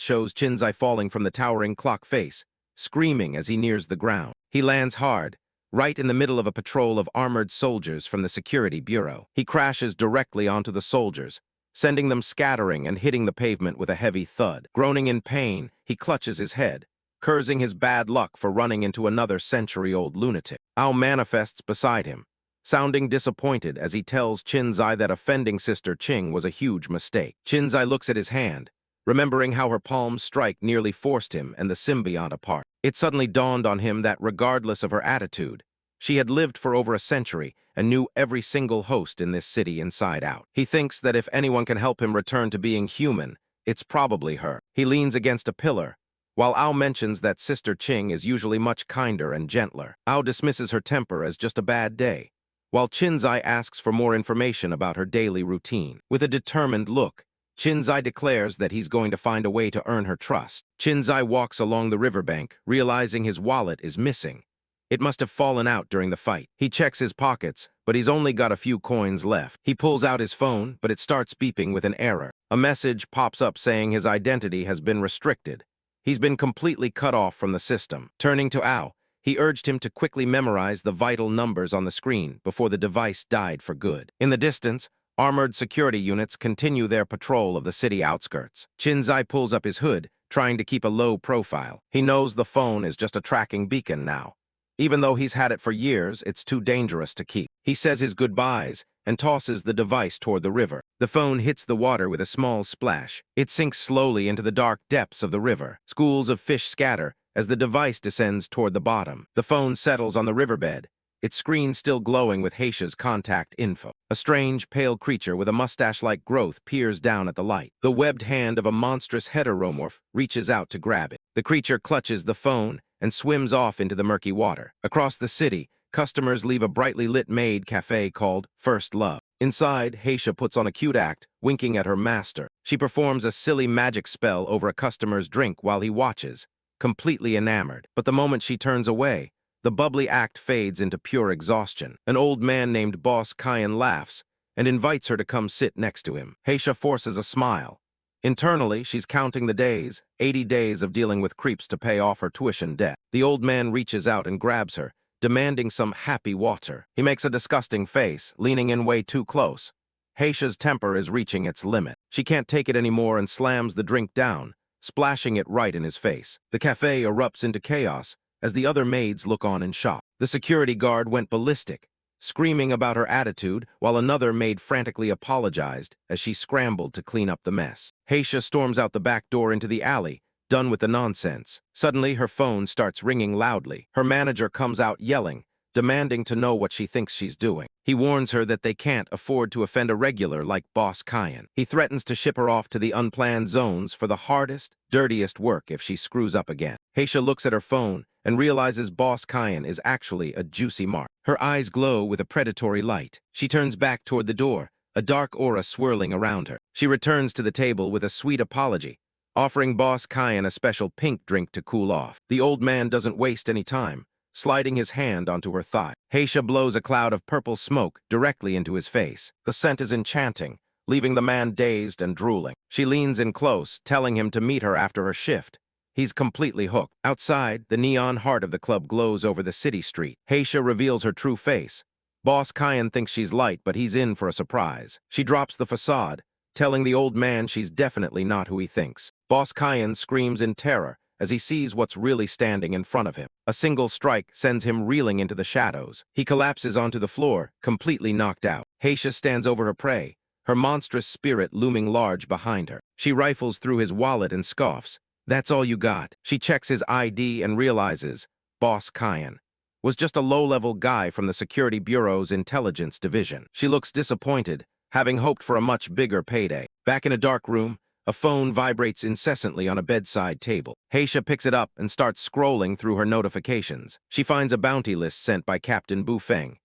shows Qin Xi falling from the towering clock face, screaming as he nears the ground. He lands hard, right in the middle of a patrol of armored soldiers from the security bureau. He crashes directly onto the soldiers, sending them scattering and hitting the pavement with a heavy thud. Groaning in pain, he clutches his head, cursing his bad luck for running into another century-old lunatic. Ao manifests beside him, sounding disappointed as he tells Qin Xi that offending Sister Qing was a huge mistake. Qin Xi looks at his hand, remembering how her palm's strike nearly forced him and the symbiont apart. It suddenly dawned on him that regardless of her attitude, she had lived for over a century and knew every single host in this city inside out. He thinks that if anyone can help him return to being human, it's probably her. He leans against a pillar, while Ao mentions that Sister Qing is usually much kinder and gentler. Ao dismisses her temper as just a bad day, while Qin Xi asks for more information about her daily routine. With a determined look, Qin Xi declares that he's going to find a way to earn her trust. Qin Xi walks along the riverbank, realizing his wallet is missing. It must have fallen out during the fight. He checks his pockets, but he's only got a few coins left. He pulls out his phone, but it starts beeping with an error. A message pops up saying his identity has been restricted. He's been completely cut off from the system. Turning to Ao, he urged him to quickly memorize the vital numbers on the screen before the device died for good. In the distance, armored security units continue their patrol of the city outskirts. Qin Xi pulls up his hood, trying to keep a low profile. He knows the phone is just a tracking beacon now. Even though he's had it for years, it's too dangerous to keep. He says his goodbyes and tosses the device toward the river. The phone hits the water with a small splash. It sinks slowly into the dark depths of the river. Schools of fish scatter as the device descends toward the bottom. The phone settles on the riverbed, its screen still glowing with Heisha's contact info. A strange, pale creature with a mustache-like growth peers down at the light. The webbed hand of a monstrous heteromorph reaches out to grab it. The creature clutches the phone and swims off into the murky water. Across the city, customers leave a brightly lit maid cafe called First Love. Inside, Heisha puts on a cute act, winking at her master. She performs a silly magic spell over a customer's drink while he watches, completely enamored. But the moment she turns away, the bubbly act fades into pure exhaustion. An old man named Boss Kyan laughs and invites her to come sit next to him. Heisha forces a smile. Internally, she's counting the days, 80 days of dealing with creeps to pay off her tuition debt. The old man reaches out and grabs her, demanding some happy water. He makes a disgusting face, leaning in way too close. Heisha's temper is reaching its limit. She can't take it anymore and slams the drink down, splashing it right in his face. The cafe erupts into chaos as the other maids look on in shock. The security guard went ballistic, screaming about her attitude, while another maid frantically apologized as she scrambled to clean up the mess. Heisha storms out the back door into the alley, done with the nonsense. Suddenly, her phone starts ringing loudly. Her manager comes out yelling, demanding to know what she thinks she's doing. He warns her that they can't afford to offend a regular like Boss Kyan. He threatens to ship her off to the unplanned zones for the hardest, dirtiest work if she screws up again. Heisha looks at her phone and realizes Boss Kyan is actually a juicy mark. Her eyes glow with a predatory light. She turns back toward the door, a dark aura swirling around her. She returns to the table with a sweet apology, offering Boss Kyan a special pink drink to cool off. The old man doesn't waste any time, sliding his hand onto her thigh. Heisha blows a cloud of purple smoke directly into his face. The scent is enchanting, leaving the man dazed and drooling. She leans in close, telling him to meet her after her shift. He's completely hooked. Outside, the neon heart of the club glows over the city street. Heisha reveals her true face. Boss Kyan thinks she's light, but he's in for a surprise. She drops the facade, telling the old man she's definitely not who he thinks. Boss Kyan screams in terror as he sees what's really standing in front of him. A single strike sends him reeling into the shadows. He collapses onto the floor, completely knocked out. Heisha stands over her prey, her monstrous spirit looming large behind her. She rifles through his wallet and scoffs. "That's all you got." She checks his ID and realizes Boss Kyan was just a low-level guy from the Security Bureau's intelligence division. She looks disappointed, having hoped for a much bigger payday. Back in a dark room, a phone vibrates incessantly on a bedside table. Heisha picks it up and starts scrolling through her notifications. She finds a bounty list sent by Captain Bufeng.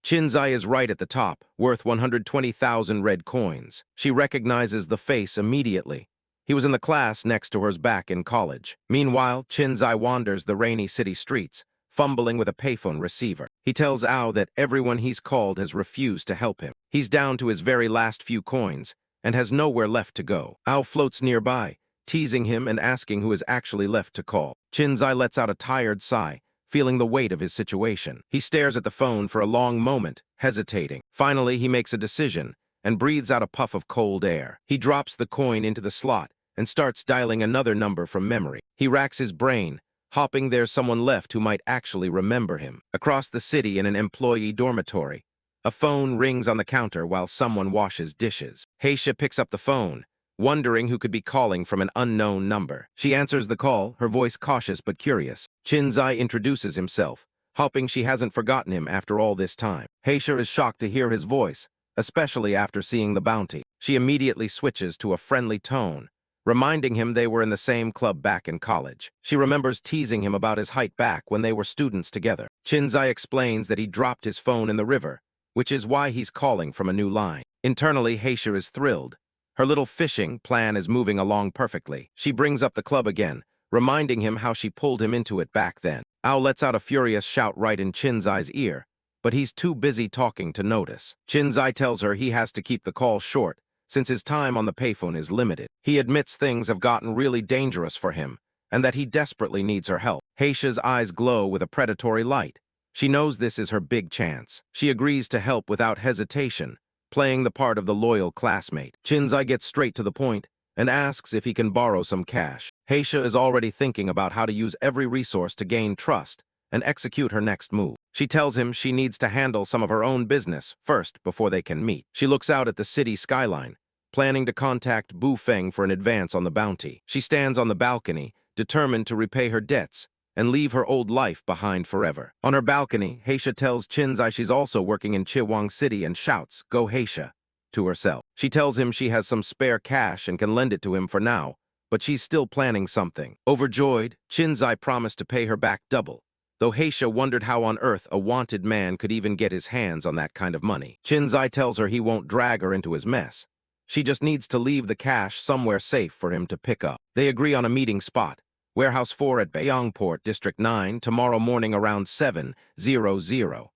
Qin Xi is right at the top, worth 120,000 red coins. She recognizes the face immediately. He was in the class next to hers back in college. Meanwhile, Qin Xi wanders the rainy city streets, fumbling with a payphone receiver. He tells Ao that everyone he's called has refused to help him. He's down to his very last few coins and has nowhere left to go. Ao floats nearby, teasing him and asking who is actually left to call. Qin Xi lets out a tired sigh, feeling the weight of his situation. He stares at the phone for a long moment, hesitating. Finally, he makes a decision and breathes out a puff of cold air. He drops the coin into the slot and starts dialing another number from memory. He racks his brain, hoping there's someone left who might actually remember him. Across the city in an employee dormitory, a phone rings on the counter while someone washes dishes. Heisha picks up the phone, wondering who could be calling from an unknown number. She answers the call, her voice cautious but curious. Qin Xi introduces himself, hoping she hasn't forgotten him after all this time. Heisha is shocked to hear his voice, especially after seeing the bounty. She immediately switches to a friendly tone, reminding him they were in the same club back in college. She remembers teasing him about his height back when they were students together. Qin Xi explains that he dropped his phone in the river, which is why he's calling from a new line. Internally, Heisha is thrilled. Her little fishing plan is moving along perfectly. She brings up the club again, reminding him how she pulled him into it back then. Ao lets out a furious shout right in Qin's ear, but he's too busy talking to notice. Qin's tells her he has to keep the call short, since his time on the payphone is limited. He admits things have gotten really dangerous for him, and that he desperately needs her help. Heisha's eyes glow with a predatory light. She knows this is her big chance. She agrees to help without hesitation, playing the part of the loyal classmate. Qin's gets straight to the point and asks if he can borrow some cash. Heisha is already thinking about how to use every resource to gain trust and execute her next move. She tells him she needs to handle some of her own business first before they can meet. She looks out at the city skyline, planning to contact Bu Feng for an advance on the bounty. She stands on the balcony, determined to repay her debts and leave her old life behind forever. On her balcony, Heisha tells Qin's she's also working in Chihuang City and shouts, "Go Heisha," to herself. She tells him she has some spare cash and can lend it to him for now, but she's still planning something. Overjoyed, Qin's promised to pay her back double, though Heisha wondered how on earth a wanted man could even get his hands on that kind of money. Qin's tells her he won't drag her into his mess. She just needs to leave the cash somewhere safe for him to pick up. They agree on a meeting spot, Warehouse 4 at Bayongport, District 9, tomorrow morning around 7:00.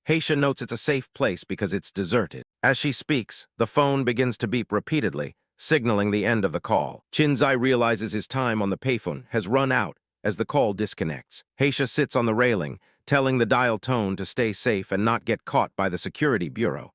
Heisha notes it's a safe place because it's deserted. As she speaks, the phone begins to beep repeatedly, signaling the end of the call. Qin's realizes his time on the payphone has run out as the call disconnects. Heisha sits on the railing, telling the dial tone to stay safe and not get caught by the security bureau.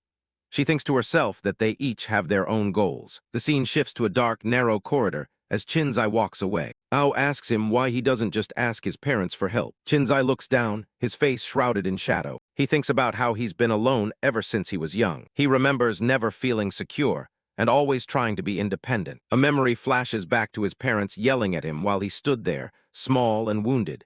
She thinks to herself that they each have their own goals. The scene shifts to a dark, narrow corridor as Qin's walks away. Ao asks him why he doesn't just ask his parents for help. Qin's looks down, his face shrouded in shadow. He thinks about how he's been alone ever since he was young. He remembers never feeling secure and always trying to be independent. A memory flashes back to his parents yelling at him while he stood there, small and wounded.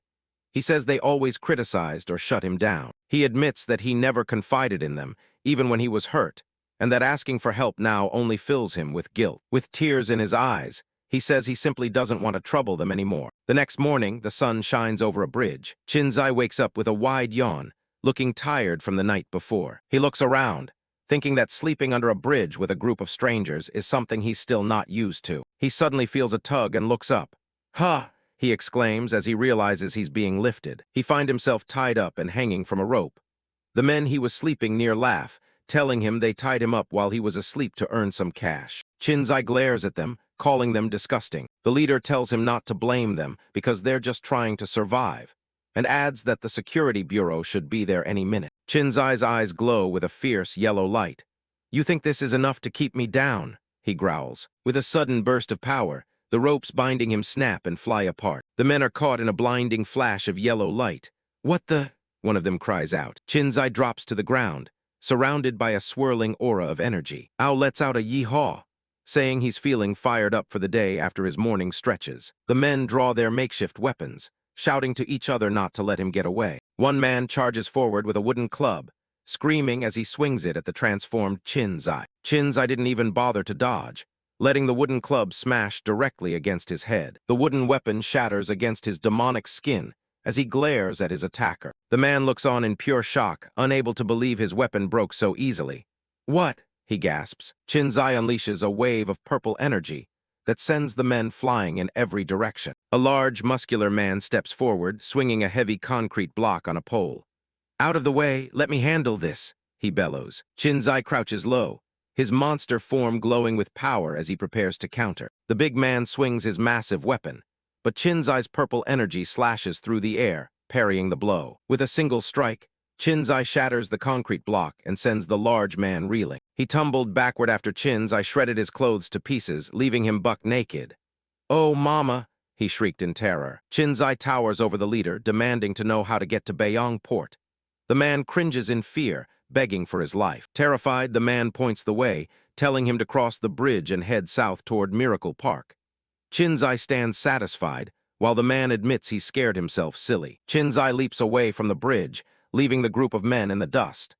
He says they always criticized or shut him down. He admits that he never confided in them, even when he was hurt, and that asking for help now only fills him with guilt. With tears in his eyes, he says he simply doesn't want to trouble them anymore. The next morning, the sun shines over a bridge. Qin's wakes up with a wide yawn, looking tired from the night before. He looks around, thinking that sleeping under a bridge with a group of strangers is something he's still not used to. He suddenly feels a tug and looks up. "Huh!" he exclaims as he realizes he's being lifted. He finds himself tied up and hanging from a rope. The men he was sleeping near laugh, telling him they tied him up while he was asleep to earn some cash. Qin's glares at them, calling them disgusting. The leader tells him not to blame them because they're just trying to survive, and adds that the security bureau should be there any minute. Qin's eyes glow with a fierce yellow light. "You think this is enough to keep me down?" he growls. With a sudden burst of power, the ropes binding him snap and fly apart. The men are caught in a blinding flash of yellow light. "What the?" one of them cries out. Qin's drops to the ground, surrounded by a swirling aura of energy. Ao lets out a yee-haw, saying he's feeling fired up for the day after his morning stretches. The men draw their makeshift weapons, shouting to each other not to let him get away. One man charges forward with a wooden club, screaming as he swings it at the transformed Qin's. Qin's didn't even bother to dodge, letting the wooden club smash directly against his head. The wooden weapon shatters against his demonic skin as he glares at his attacker. The man looks on in pure shock, unable to believe his weapon broke so easily. "What?" he gasps. Qin's unleashes a wave of purple energy that sends the men flying in every direction. A large, muscular man steps forward, swinging a heavy concrete block on a pole. "Out of the way, let me handle this," he bellows. Qin's crouches low, his monster form glowing with power as he prepares to counter. The big man swings his massive weapon, but Qin's purple energy slashes through the air, parrying the blow. With a single strike, Qin's shatters the concrete block and sends the large man reeling. He tumbled backward after Qin's shredded his clothes to pieces, leaving him buck naked. "Oh, mama!" he shrieked in terror. Qin's towers over the leader, demanding to know how to get to Bayongport. The man cringes in fear, begging for his life. Terrified, the man points the way, telling him to cross the bridge and head south toward Miracle Park. Qin's stands satisfied, while the man admits he scared himself silly. Qin's leaps away from the bridge, leaving the group of men in the dust.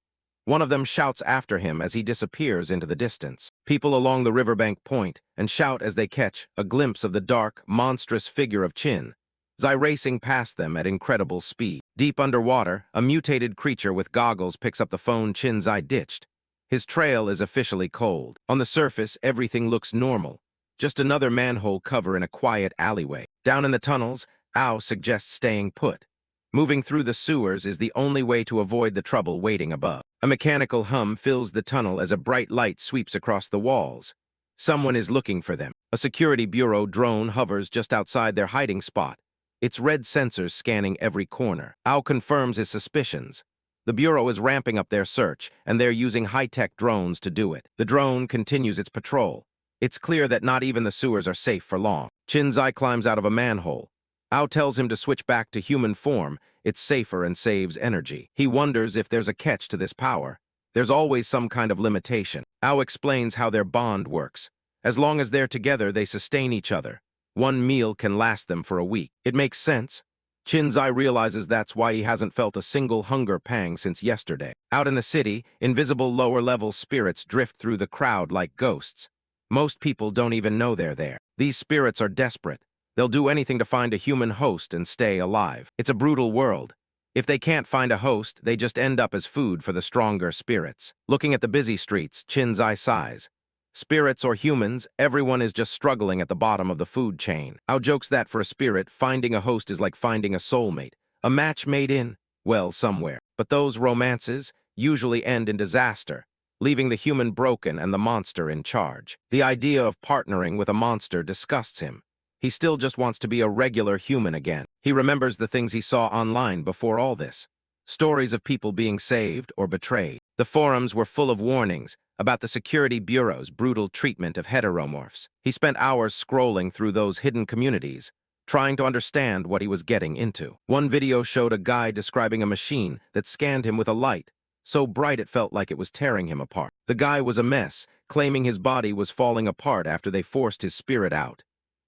One of them shouts after him as he disappears into the distance. People along the riverbank point and shout as they catch a glimpse of the dark, monstrous figure of Qin, Zai racing past them at incredible speed. Deep underwater, a mutated creature with goggles picks up the phone Qin Xi ditched. His trail is officially cold. On the surface, everything looks normal. Just another manhole cover in a quiet alleyway. Down in the tunnels, Ao suggests staying put. Moving through the sewers is the only way to avoid the trouble waiting above. A mechanical hum fills the tunnel as a bright light sweeps across the walls. Someone is looking for them. A security bureau drone hovers just outside their hiding spot, its red sensors scanning every corner. Ao confirms his suspicions. The bureau is ramping up their search, and they're using high-tech drones to do it. The drone continues its patrol. It's clear that not even the sewers are safe for long. Qin Xi climbs out of a manhole. Ao tells him to switch back to human form. It's safer and saves energy. He wonders if there's a catch to this power. There's always some kind of limitation. Ao explains how their bond works. As long as they're together, they sustain each other. One meal can last them for a week. It makes sense. Qin Xi realizes that's why he hasn't felt a single hunger pang since yesterday. Out in the city, invisible lower-level spirits drift through the crowd like ghosts. Most people don't even know they're there. These spirits are desperate. They'll do anything to find a human host and stay alive. It's a brutal world. If they can't find a host, they just end up as food for the stronger spirits. Looking at the busy streets, Qin Xi sighs. Spirits or humans, everyone is just struggling at the bottom of the food chain. Ao jokes that for a spirit, finding a host is like finding a soulmate. A match made in, well, somewhere. But those romances usually end in disaster, leaving the human broken and the monster in charge. The idea of partnering with a monster disgusts him. He still just wants to be a regular human again. He remembers the things he saw online before all this. Stories of people being saved or betrayed. The forums were full of warnings about the security bureau's brutal treatment of heteromorphs. He spent hours scrolling through those hidden communities, trying to understand what he was getting into. One video showed a guy describing a machine that scanned him with a light, so bright it felt like it was tearing him apart. The guy was a mess, claiming his body was falling apart after they forced his spirit out.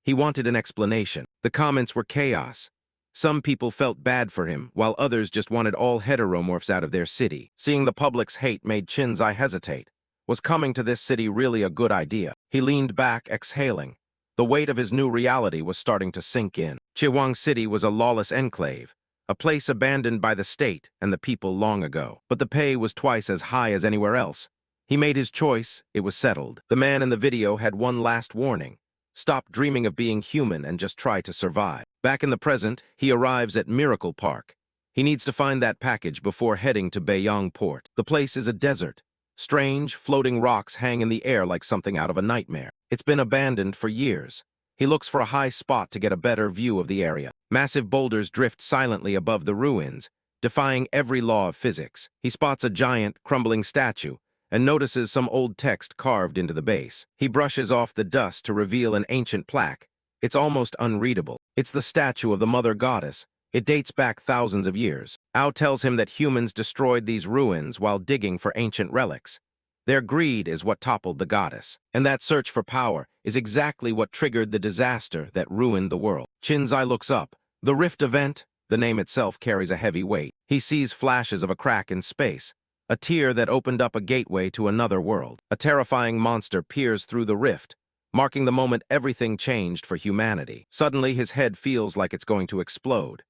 He wanted an explanation. The comments were chaos. Some people felt bad for him, while others just wanted all heteromorphs out of their city. Seeing the public's hate made Qin Xi hesitate. Was coming to this city really a good idea? He leaned back, exhaling. The weight of his new reality was starting to sink in. Chihuang City was a lawless enclave, a place abandoned by the state and the people long ago. But the pay was twice as high as anywhere else. He made his choice. It was settled. The man in the video had one last warning. Stop dreaming of being human and just try to survive. Back in the present, he arrives at Miracle Park. He needs to find that package before heading to Beiyang Port. The place is a desert. Strange, floating rocks hang in the air like something out of a nightmare. It's been abandoned for years. He looks for a high spot to get a better view of the area. Massive boulders drift silently above the ruins, defying every law of physics. He spots a giant, crumbling statue and notices some old text carved into the base. He brushes off the dust to reveal an ancient plaque. It's almost unreadable. It's the statue of the Mother Goddess. It dates back thousands of years. Ao tells him that humans destroyed these ruins while digging for ancient relics. Their greed is what toppled the goddess, and that search for power is exactly what triggered the disaster that ruined the world. Qin Xi looks up. The Rift Event, the name itself carries a heavy weight. He sees flashes of a crack in space, a tear that opened up a gateway to another world. A terrifying monster peers through the rift, marking the moment everything changed for humanity. Suddenly, his head feels like it's going to explode.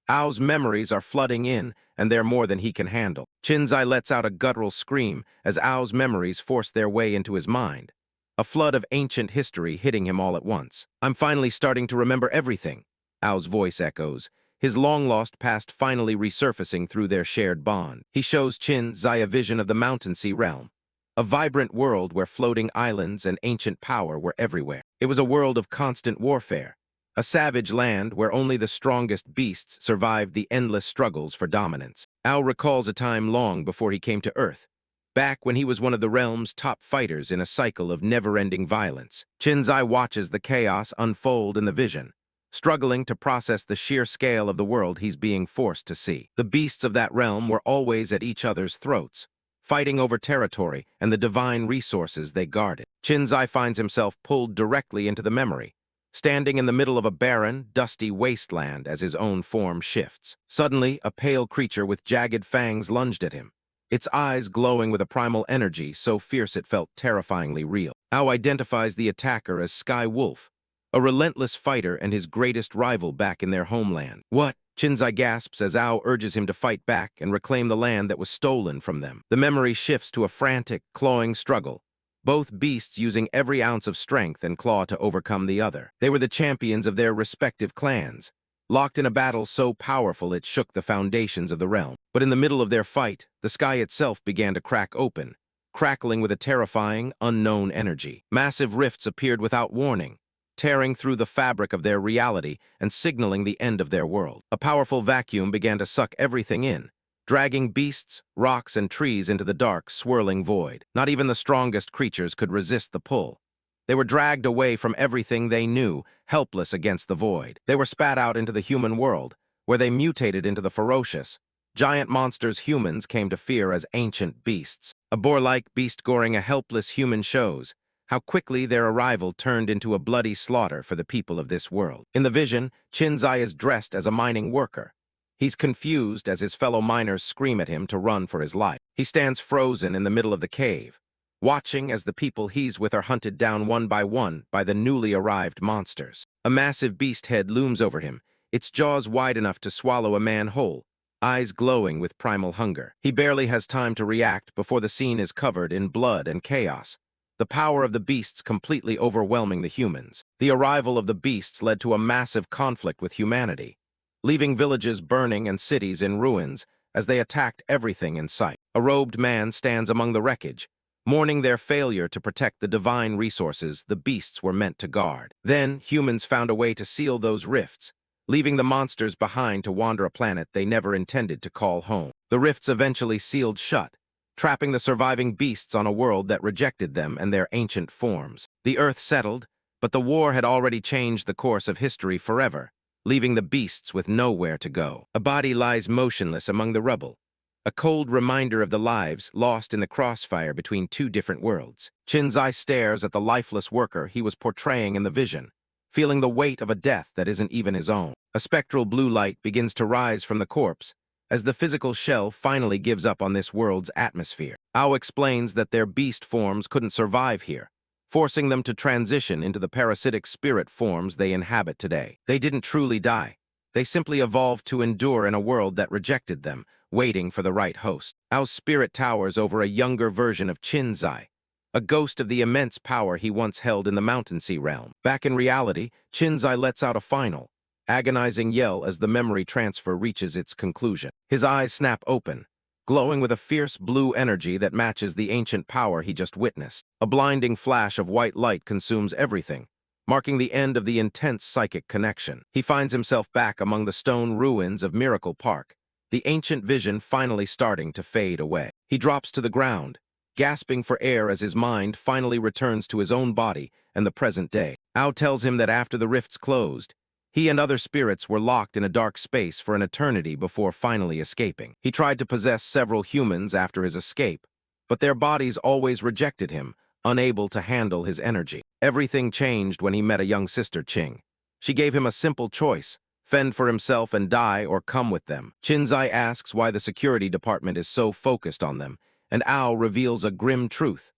Ao's memories are flooding in, and they're more than he can handle. Qin Xi lets out a guttural scream as Ao's memories force their way into his mind. A flood of ancient history hitting him all at once. I'm finally starting to remember everything, Ao's voice echoes, his long-lost past finally resurfacing through their shared bond. He shows Qin Xi a vision of the Mountain Sea realm, a vibrant world where floating islands and ancient power were everywhere. It was a world of constant warfare, a savage land where only the strongest beasts survived the endless struggles for dominance. Ao recalls a time long before he came to Earth, back when he was one of the realm's top fighters in a cycle of never-ending violence. Qin Xi watches the chaos unfold in the vision, struggling to process the sheer scale of the world he's being forced to see. The beasts of that realm were always at each other's throats, fighting over territory and the divine resources they guarded. Qin Xi finds himself pulled directly into the memory, standing in the middle of a barren, dusty wasteland as his own form shifts. Suddenly, a pale creature with jagged fangs lunged at him, its eyes glowing with a primal energy so fierce it felt terrifyingly real. Ao identifies the attacker as Sky Wolf, a relentless fighter and his greatest rival back in their homeland. What? Qin Xi gasps as Ao urges him to fight back and reclaim the land that was stolen from them. The memory shifts to a frantic, clawing struggle, both beasts using every ounce of strength and claw to overcome the other. They were the champions of their respective clans, locked in a battle so powerful it shook the foundations of the realm. But in the middle of their fight, the sky itself began to crack open, crackling with a terrifying, unknown energy. Massive rifts appeared without warning, tearing through the fabric of their reality and signaling the end of their world. A powerful vacuum began to suck everything in, dragging beasts, rocks, and trees into the dark, swirling void. Not even the strongest creatures could resist the pull. They were dragged away from everything they knew, helpless against the void. They were spat out into the human world, where they mutated into the ferocious, giant monsters humans came to fear as ancient beasts. A boar-like beast goring a helpless human shows how quickly their arrival turned into a bloody slaughter for the people of this world. In the vision, Qin Xi is dressed as a mining worker. He's confused as his fellow miners scream at him to run for his life. He stands frozen in the middle of the cave, watching as the people he's with are hunted down one by the newly arrived monsters. A massive beast head looms over him, its jaws wide enough to swallow a man whole, eyes glowing with primal hunger. He barely has time to react before the scene is covered in blood and chaos, the power of the beasts completely overwhelming the humans. The arrival of the beasts led to a massive conflict with humanity, leaving villages burning and cities in ruins as they attacked everything in sight. A robed man stands among the wreckage, mourning their failure to protect the divine resources the beasts were meant to guard. Then, humans found a way to seal those rifts, leaving the monsters behind to wander a planet they never intended to call home. The rifts eventually sealed shut, trapping the surviving beasts on a world that rejected them and their ancient forms. The Earth settled, but the war had already changed the course of history forever, leaving the beasts with nowhere to go. A body lies motionless among the rubble, a cold reminder of the lives lost in the crossfire between two different worlds. Qin Xi stares at the lifeless worker he was portraying in the vision, feeling the weight of a death that isn't even his own. A spectral blue light begins to rise from the corpse as the physical shell finally gives up on this world's atmosphere. Ao explains that their beast forms couldn't survive here, forcing them to transition into the parasitic spirit forms they inhabit today. They didn't truly die. They simply evolved to endure in a world that rejected them, waiting for the right host. Ao's spirit towers over a younger version of Qin Xi, a ghost of the immense power he once held in the Mountain Sea realm. Back in reality, Qin Xi lets out a final, agonizing yell as the memory transfer reaches its conclusion. His eyes snap open, glowing with a fierce blue energy that matches the ancient power he just witnessed. A blinding flash of white light consumes everything, marking the end of the intense psychic connection. He finds himself back among the stone ruins of Miracle Park, the ancient vision finally starting to fade away. He drops to the ground, gasping for air as his mind finally returns to his own body and the present day. Ao tells him that after the rifts closed, he and other spirits were locked in a dark space for an eternity before finally escaping. He tried to possess several humans after his escape, but their bodies always rejected him, unable to handle his energy. Everything changed when he met a young sister, Qing. She gave him a simple choice: fend for himself and die or come with them. Qin Xi asks why the security department is so focused on them, and Ao reveals a grim truth.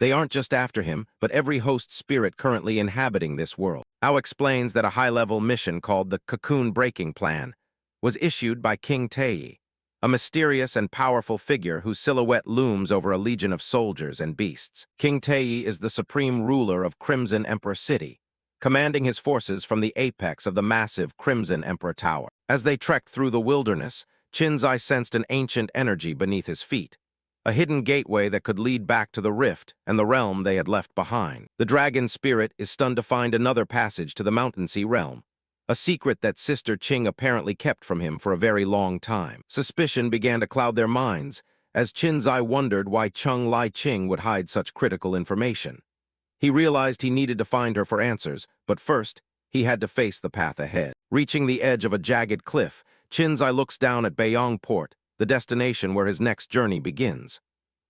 They aren't just after him, but every host spirit currently inhabiting this world. Ao explains that a high-level mission called the Cocoon Breaking Plan was issued by King Xi, a mysterious and powerful figure whose silhouette looms over a legion of soldiers and beasts. King Xi is the supreme ruler of Crimson Emperor City, commanding his forces from the apex of the massive Crimson Emperor Tower. As they trekked through the wilderness, Qin Xi sensed an ancient energy beneath his feet, a hidden gateway that could lead back to the rift and the realm they had left behind. The dragon spirit is stunned to find another passage to the Mountain Sea realm, a secret that Sister Qing apparently kept from him for a very long time. Suspicion began to cloud their minds, as Qin Xi wondered why Cheng Lai Qing would hide such critical information. He realized he needed to find her for answers, but first, he had to face the path ahead. Reaching the edge of a jagged cliff, Qin Xi looks down at Bayong Port, the destination where his next journey begins.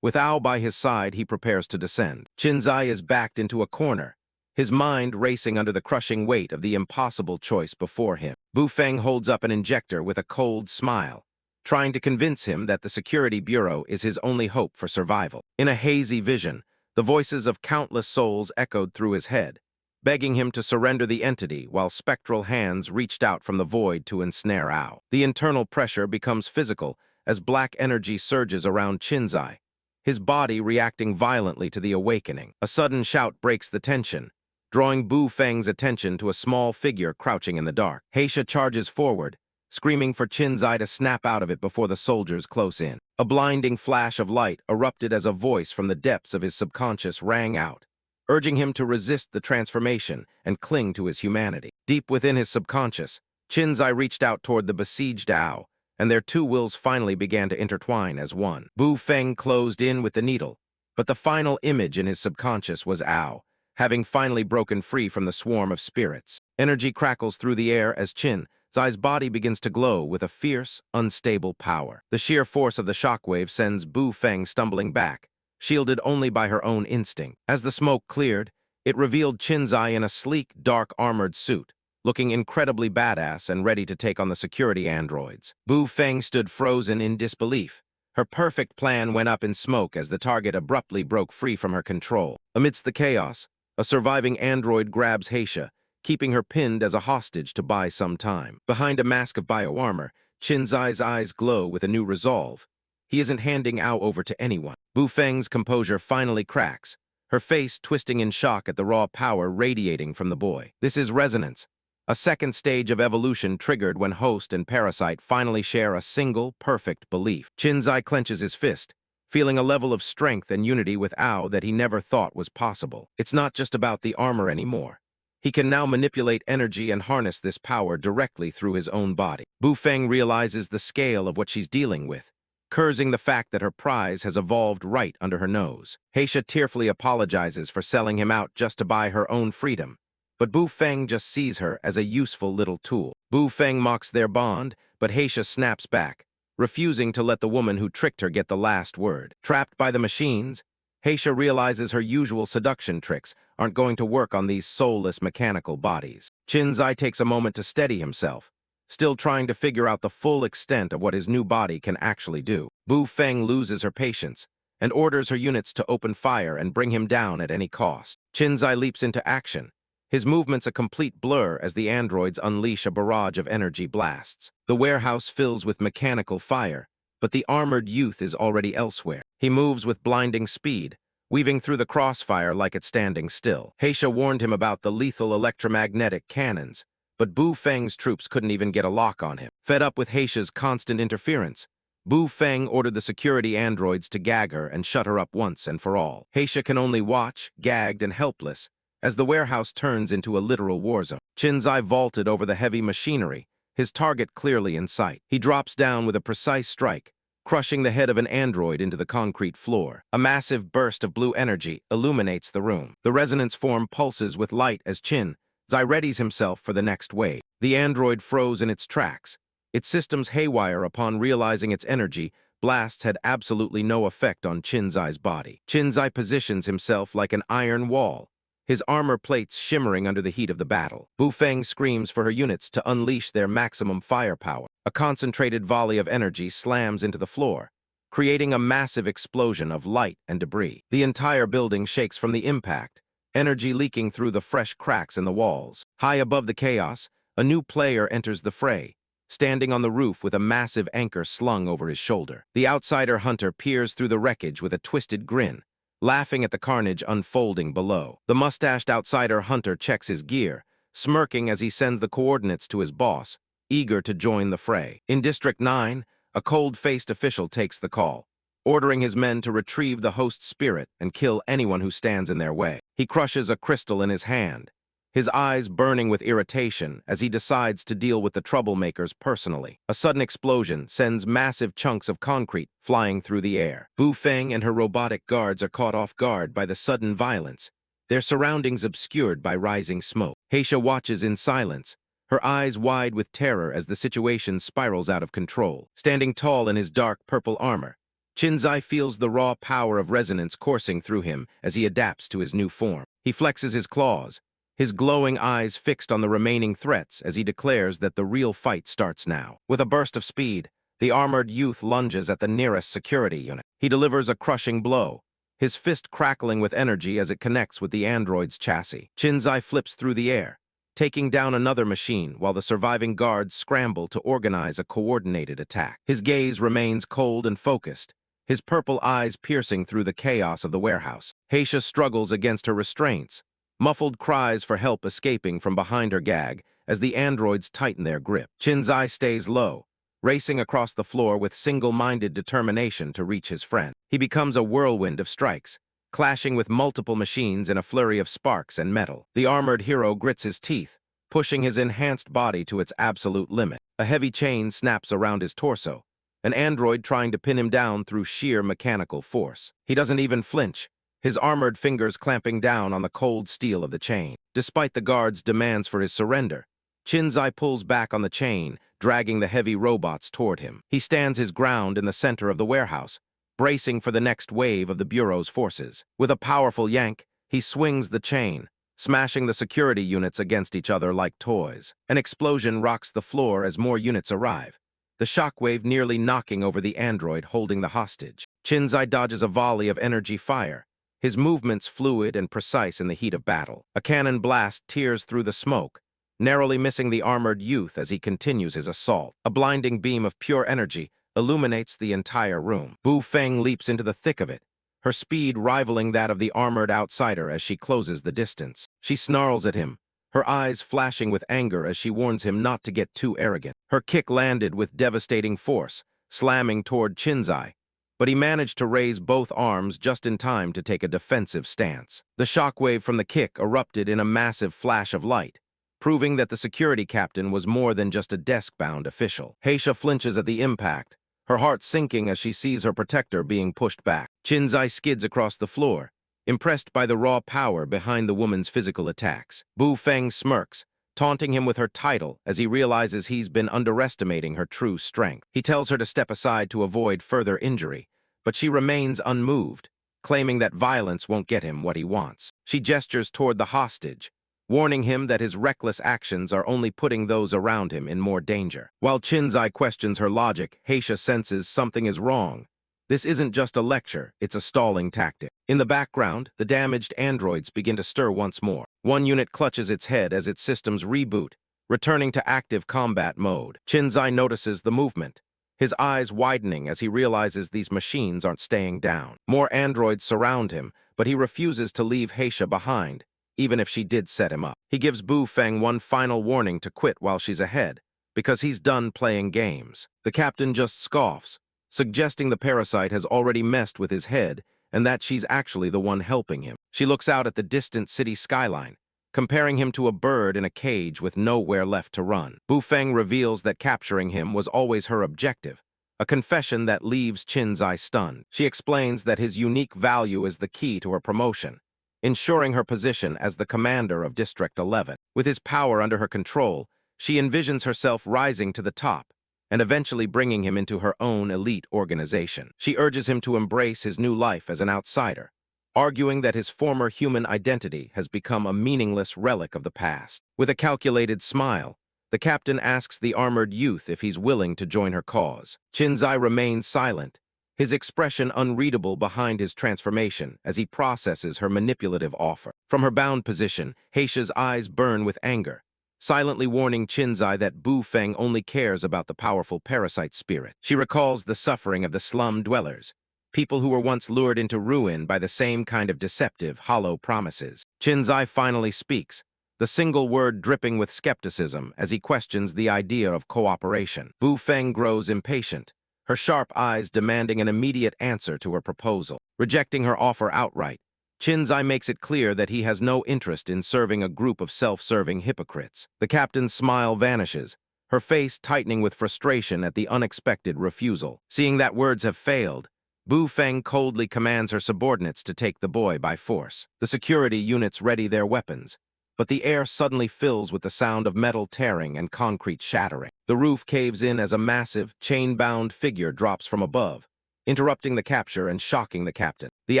With Ao by his side, he prepares to descend. Qin Xi is backed into a corner, his mind racing under the crushing weight of the impossible choice before him. Bu Feng holds up an injector with a cold smile, trying to convince him that the security bureau is his only hope for survival. In a hazy vision, the voices of countless souls echoed through his head, begging him to surrender the entity while spectral hands reached out from the void to ensnare Ao. The internal pressure becomes physical as black energy surges around Qin Xi, his body reacting violently to the awakening. A sudden shout breaks the tension, drawing Bu Feng's attention to a small figure crouching in the dark. Heisha charges forward, screaming for Qin Xi to snap out of it before the soldiers close in. A blinding flash of light erupted as a voice from the depths of his subconscious rang out, urging him to resist the transformation and cling to his humanity. Deep within his subconscious, Qin Xi reached out toward the besieged Ao, and their two wills finally began to intertwine as one. Bu Feng closed in with the needle, but the final image in his subconscious was Ao, having finally broken free from the swarm of spirits. Energy crackles through the air as Qin Xi's body begins to glow with a fierce, unstable power. The sheer force of the shockwave sends Bu Feng stumbling back, shielded only by her own instinct. As the smoke cleared, it revealed Qin Xi in a sleek, dark armored suit, looking incredibly badass and ready to take on the security androids. Bu Feng stood frozen in disbelief. Her perfect plan went up in smoke as the target abruptly broke free from her control. Amidst the chaos, a surviving android grabs Heisha, keeping her pinned as a hostage to buy some time. Behind a mask of bioarmor, Qin Xi's eyes glow with a new resolve. He isn't handing Ao over to anyone. Bu Feng's composure finally cracks, her face twisting in shock at the raw power radiating from the boy. This is resonance, a second stage of evolution triggered when host and parasite finally share a single, perfect belief. Qin Xi clenches his fist, feeling a level of strength and unity with Ao that he never thought was possible. It's not just about the armor anymore. He can now manipulate energy and harness this power directly through his own body. Bu Feng realizes the scale of what she's dealing with, cursing the fact that her prize has evolved right under her nose. Heisha tearfully apologizes for selling him out just to buy her own freedom, but Bu Feng just sees her as a useful little tool. Bu Feng mocks their bond, but Heisha snaps back, refusing to let the woman who tricked her get the last word. Trapped by the machines, Heisha realizes her usual seduction tricks aren't going to work on these soulless mechanical bodies. Qin Xi takes a moment to steady himself, still trying to figure out the full extent of what his new body can actually do. Bu Feng loses her patience and orders her units to open fire and bring him down at any cost. Qin Xi leaps into action, his movements a complete blur as the androids unleash a barrage of energy blasts. The warehouse fills with mechanical fire, but the armored youth is already elsewhere. He moves with blinding speed, weaving through the crossfire like it's standing still. Heisha warned him about the lethal electromagnetic cannons, but Bu Feng's troops couldn't even get a lock on him. Fed up with Heisha's constant interference, Bu Feng ordered the security androids to gag her and shut her up once and for all. Heisha can only watch, gagged and helpless, as the warehouse turns into a literal war zone. Qin Xi vaulted over the heavy machinery, his target clearly in sight. He drops down with a precise strike, crushing the head of an android into the concrete floor. A massive burst of blue energy illuminates the room. The resonance form pulses with light as Qin Xi readies himself for the next wave. The android froze in its tracks, its systems haywire upon realizing its energy blasts had absolutely no effect on Qin Xi's body. Qin Xi positions himself like an iron wall, his armor plates shimmering under the heat of the battle. Bu Feng screams for her units to unleash their maximum firepower. A concentrated volley of energy slams into the floor, creating a massive explosion of light and debris. The entire building shakes from the impact, energy leaking through the fresh cracks in the walls. High above the chaos, a new player enters the fray, standing on the roof with a massive anchor slung over his shoulder. The outsider hunter peers through the wreckage with a twisted grin, laughing at the carnage unfolding below. The mustached outsider hunter checks his gear, smirking as he sends the coordinates to his boss, eager to join the fray. In District 9, a cold-faced official takes the call, ordering his men to retrieve the host spirit and kill anyone who stands in their way. He crushes a crystal in his hand, his eyes burning with irritation as he decides to deal with the troublemakers personally. A sudden explosion sends massive chunks of concrete flying through the air. Bu Feng and her robotic guards are caught off guard by the sudden violence, their surroundings obscured by rising smoke. Heisha watches in silence, her eyes wide with terror as the situation spirals out of control. Standing tall in his dark purple armor, Qin Xi feels the raw power of resonance coursing through him as he adapts to his new form. He flexes his claws, his glowing eyes fixed on the remaining threats as he declares that the real fight starts now. With a burst of speed, the armored youth lunges at the nearest security unit. He delivers a crushing blow, his fist crackling with energy as it connects with the android's chassis. Qin Xi flips through the air, taking down another machine while the surviving guards scramble to organize a coordinated attack. His gaze remains cold and focused, his purple eyes piercing through the chaos of the warehouse. Heisha struggles against her restraints, muffled cries for help escaping from behind her gag as the androids tighten their grip. Qin Xi stays low, racing across the floor with single-minded determination to reach his friend. He becomes a whirlwind of strikes, clashing with multiple machines in a flurry of sparks and metal. The armored hero grits his teeth, pushing his enhanced body to its absolute limit. A heavy chain snaps around his torso, an android trying to pin him down through sheer mechanical force. He doesn't even flinch, his armored fingers clamping down on the cold steel of the chain. Despite the guard's demands for his surrender, Qin Xi pulls back on the chain, dragging the heavy robots toward him. He stands his ground in the center of the warehouse, bracing for the next wave of the Bureau's forces. With a powerful yank, he swings the chain, smashing the security units against each other like toys. An explosion rocks the floor as more units arrive, the shockwave nearly knocking over the android holding the hostage. Qin Xi dodges a volley of energy fire, his movements fluid and precise in the heat of battle. A cannon blast tears through the smoke, narrowly missing the armored youth as he continues his assault. A blinding beam of pure energy illuminates the entire room. Bu Feng leaps into the thick of it, her speed rivaling that of the armored outsider as she closes the distance. She snarls at him, her eyes flashing with anger as she warns him not to get too arrogant. Her kick landed with devastating force, slamming toward Qin Xi, but he managed to raise both arms just in time to take a defensive stance. The shockwave from the kick erupted in a massive flash of light, proving that the security captain was more than just a desk-bound official. Heisha flinches at the impact, her heart sinking as she sees her protector being pushed back. Qin Xi skids across the floor, impressed by the raw power behind the woman's physical attacks. Bu Feng smirks, taunting him with her title as he realizes he's been underestimating her true strength. He tells her to step aside to avoid further injury, but she remains unmoved, claiming that violence won't get him what he wants. She gestures toward the hostage, warning him that his reckless actions are only putting those around him in more danger. While Qin Xi questions her logic, Heisha senses something is wrong. This isn't just a lecture, it's a stalling tactic. In the background, the damaged androids begin to stir once more. One unit clutches its head as its systems reboot, returning to active combat mode. Qin Xi notices the movement, his eyes widening as he realizes these machines aren't staying down. More androids surround him, but he refuses to leave Heisha behind, even if she did set him up. He gives Bu Feng one final warning to quit while she's ahead, because he's done playing games. The captain just scoffs, suggesting the parasite has already messed with his head and that she's actually the one helping him. She looks out at the distant city skyline, comparing him to a bird in a cage with nowhere left to run. Bu Feng reveals that capturing him was always her objective, a confession that leaves Qin Xi stunned. She explains that his unique value is the key to her promotion, ensuring her position as the commander of District 11. With his power under her control, she envisions herself rising to the top and eventually bringing him into her own elite organization. She urges him to embrace his new life as an outsider, arguing that his former human identity has become a meaningless relic of the past. With a calculated smile, the captain asks the armored youth if he's willing to join her cause. Qin Xi remains silent, his expression unreadable behind his transformation as he processes her manipulative offer. From her bound position, Heisha's eyes burn with anger, silently warning Qin Xi that Bu Feng only cares about the powerful parasite spirit. She recalls the suffering of the slum dwellers, people who were once lured into ruin by the same kind of deceptive, hollow promises. Qin Xi finally speaks, the single word dripping with skepticism as he questions the idea of cooperation. Bu Feng grows impatient, her sharp eyes demanding an immediate answer to her proposal. Rejecting her offer outright, Qin Xi makes it clear that he has no interest in serving a group of self-serving hypocrites. The captain's smile vanishes, her face tightening with frustration at the unexpected refusal. Seeing that words have failed, Bu Feng coldly commands her subordinates to take the boy by force. The security units ready their weapons, but the air suddenly fills with the sound of metal tearing and concrete shattering. The roof caves in as a massive, chain-bound figure drops from above, interrupting the capture and shocking the captain. The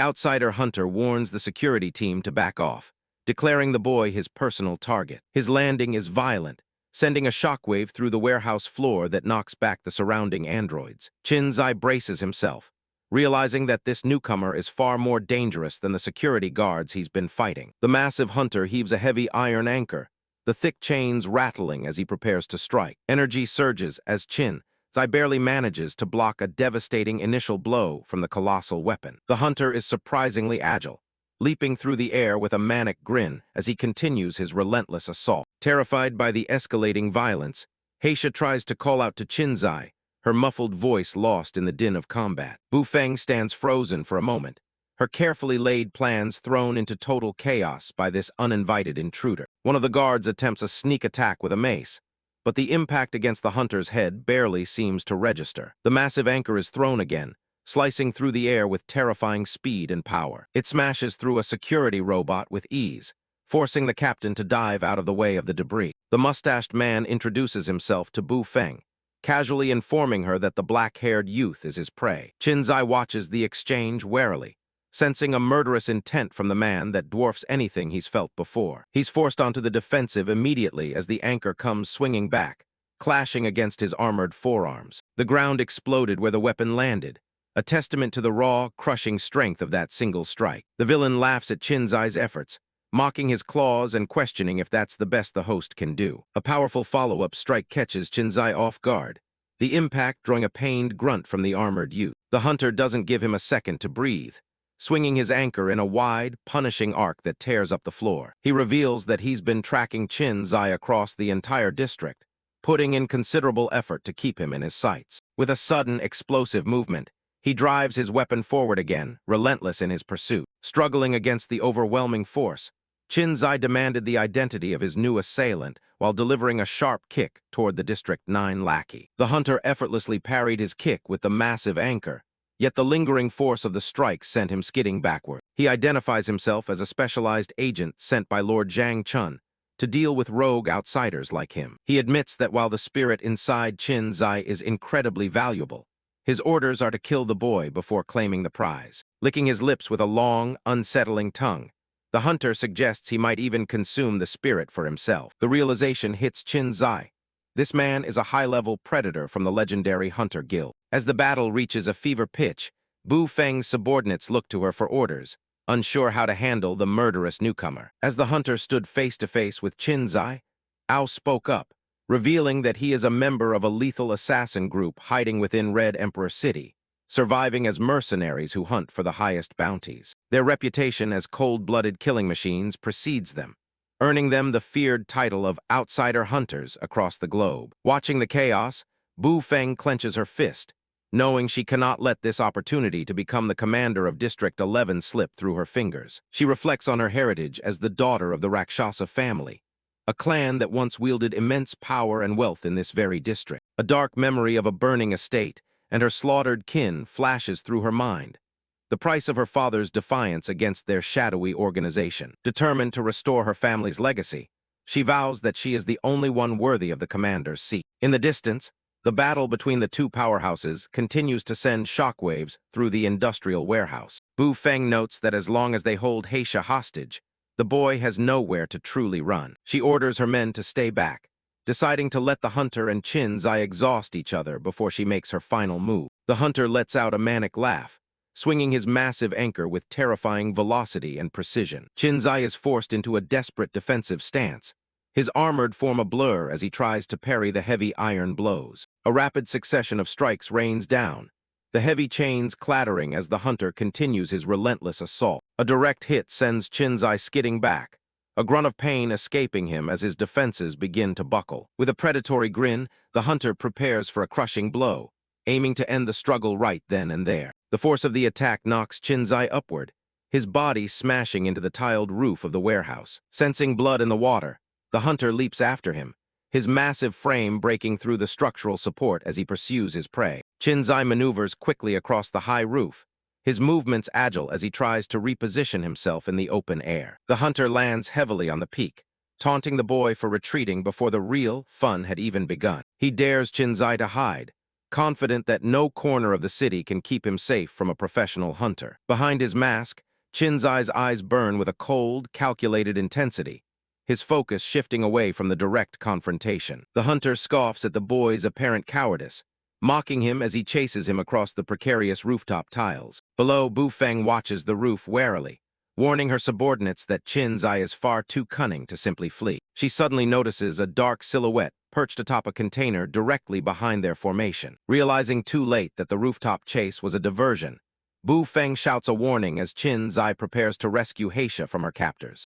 outsider hunter warns the security team to back off, declaring the boy his personal target. His landing is violent, sending a shockwave through the warehouse floor that knocks back the surrounding androids. Qin Xi braces himself, realizing that this newcomer is far more dangerous than the security guards he's been fighting. The massive hunter heaves a heavy iron anchor, the thick chains rattling as he prepares to strike. Energy surges as Qin Xi barely manages to block a devastating initial blow from the colossal weapon. The hunter is surprisingly agile, leaping through the air with a manic grin as he continues his relentless assault. Terrified by the escalating violence, Heisha tries to call out to Qin Xi, her muffled voice lost in the din of combat. Bu Feng stands frozen for a moment, her carefully laid plans thrown into total chaos by this uninvited intruder. One of the guards attempts a sneak attack with a mace, but the impact against the hunter's head barely seems to register. The massive anchor is thrown again, slicing through the air with terrifying speed and power. It smashes through a security robot with ease, forcing the captain to dive out of the way of the debris. The mustached man introduces himself to Bu Feng, casually informing her that the black-haired youth is his prey. Qin Xi watches the exchange warily, sensing a murderous intent from the man that dwarfs anything he's felt before. He's forced onto the defensive immediately as the anchor comes swinging back, clashing against his armored forearms. The ground exploded where the weapon landed, a testament to the raw, crushing strength of that single strike. The villain laughs at Qin Xi's efforts, mocking his claws and questioning if that's the best the host can do. A powerful follow-up strike catches Qin Xi off guard, the impact drawing a pained grunt from the armored youth. The hunter doesn't give him a second to breathe, swinging his anchor in a wide, punishing arc that tears up the floor. He reveals that he's been tracking Qin Xi across the entire district, putting in considerable effort to keep him in his sights. With a sudden, explosive movement, he drives his weapon forward again, relentless in his pursuit. Struggling against the overwhelming force, Qin Xi demanded the identity of his new assailant while delivering a sharp kick toward the District 9 lackey. The hunter effortlessly parried his kick with the massive anchor, yet the lingering force of the strike sent him skidding backward. He identifies himself as a specialized agent sent by Lord Zhang Chun to deal with rogue outsiders like him. He admits that while the spirit inside Qin Xi is incredibly valuable, his orders are to kill the boy before claiming the prize. Licking his lips with a long, unsettling tongue, the hunter suggests he might even consume the spirit for himself. The realization hits Qin Xi. This man is a high-level predator from the legendary Hunter Guild. As the battle reaches a fever pitch, Bu Feng's subordinates look to her for orders, unsure how to handle the murderous newcomer. As the hunter stood face-to-face with Qin Xi, Ao spoke up, revealing that he is a member of a lethal assassin group hiding within Red Emperor City, surviving as mercenaries who hunt for the highest bounties. Their reputation as cold-blooded killing machines precedes them, earning them the feared title of outsider hunters across the globe. Watching the chaos, Bu Feng clenches her fist, knowing she cannot let this opportunity to become the commander of District 11 slip through her fingers. She reflects on her heritage as the daughter of the Rakshasa family, a clan that once wielded immense power and wealth in this very district. A dark memory of a burning estate and her slaughtered kin flashes through her mind, the price of her father's defiance against their shadowy organization. Determined to restore her family's legacy, she vows that she is the only one worthy of the commander's seat. In the distance, the battle between the two powerhouses continues to send shockwaves through the industrial warehouse. Bu Feng notes that as long as they hold Heisha hostage, the boy has nowhere to truly run. She orders her men to stay back, deciding to let the hunter and Qin Xi exhaust each other before she makes her final move. The hunter lets out a manic laugh, swinging his massive anchor with terrifying velocity and precision. Qin Xi is forced into a desperate defensive stance, his armored form a blur as he tries to parry the heavy iron blows. A rapid succession of strikes rains down, the heavy chains clattering as the hunter continues his relentless assault. A direct hit sends Qin Xi skidding back, a grunt of pain escaping him as his defenses begin to buckle. With a predatory grin, the hunter prepares for a crushing blow, aiming to end the struggle right then and there. The force of the attack knocks Qin Xi upward, his body smashing into the tiled roof of the warehouse. Sensing blood in the water, the hunter leaps after him, his massive frame breaking through the structural support as he pursues his prey. Qin Xi maneuvers quickly across the high roof, his movements agile as he tries to reposition himself in the open air. The hunter lands heavily on the peak, taunting the boy for retreating before the real fun had even begun. He dares Qin Xi to hide, confident that no corner of the city can keep him safe from a professional hunter. Behind his mask, Qin Xi's eyes burn with a cold, calculated intensity, his focus shifting away from the direct confrontation. The hunter scoffs at the boy's apparent cowardice, mocking him as he chases him across the precarious rooftop tiles. Below, Bu Feng watches the roof warily, warning her subordinates that Qin Xi is far too cunning to simply flee. She suddenly notices a dark silhouette perched atop a container directly behind their formation. Realizing too late that the rooftop chase was a diversion, Bu Feng shouts a warning as Qin Xi prepares to rescue Heisha from her captors.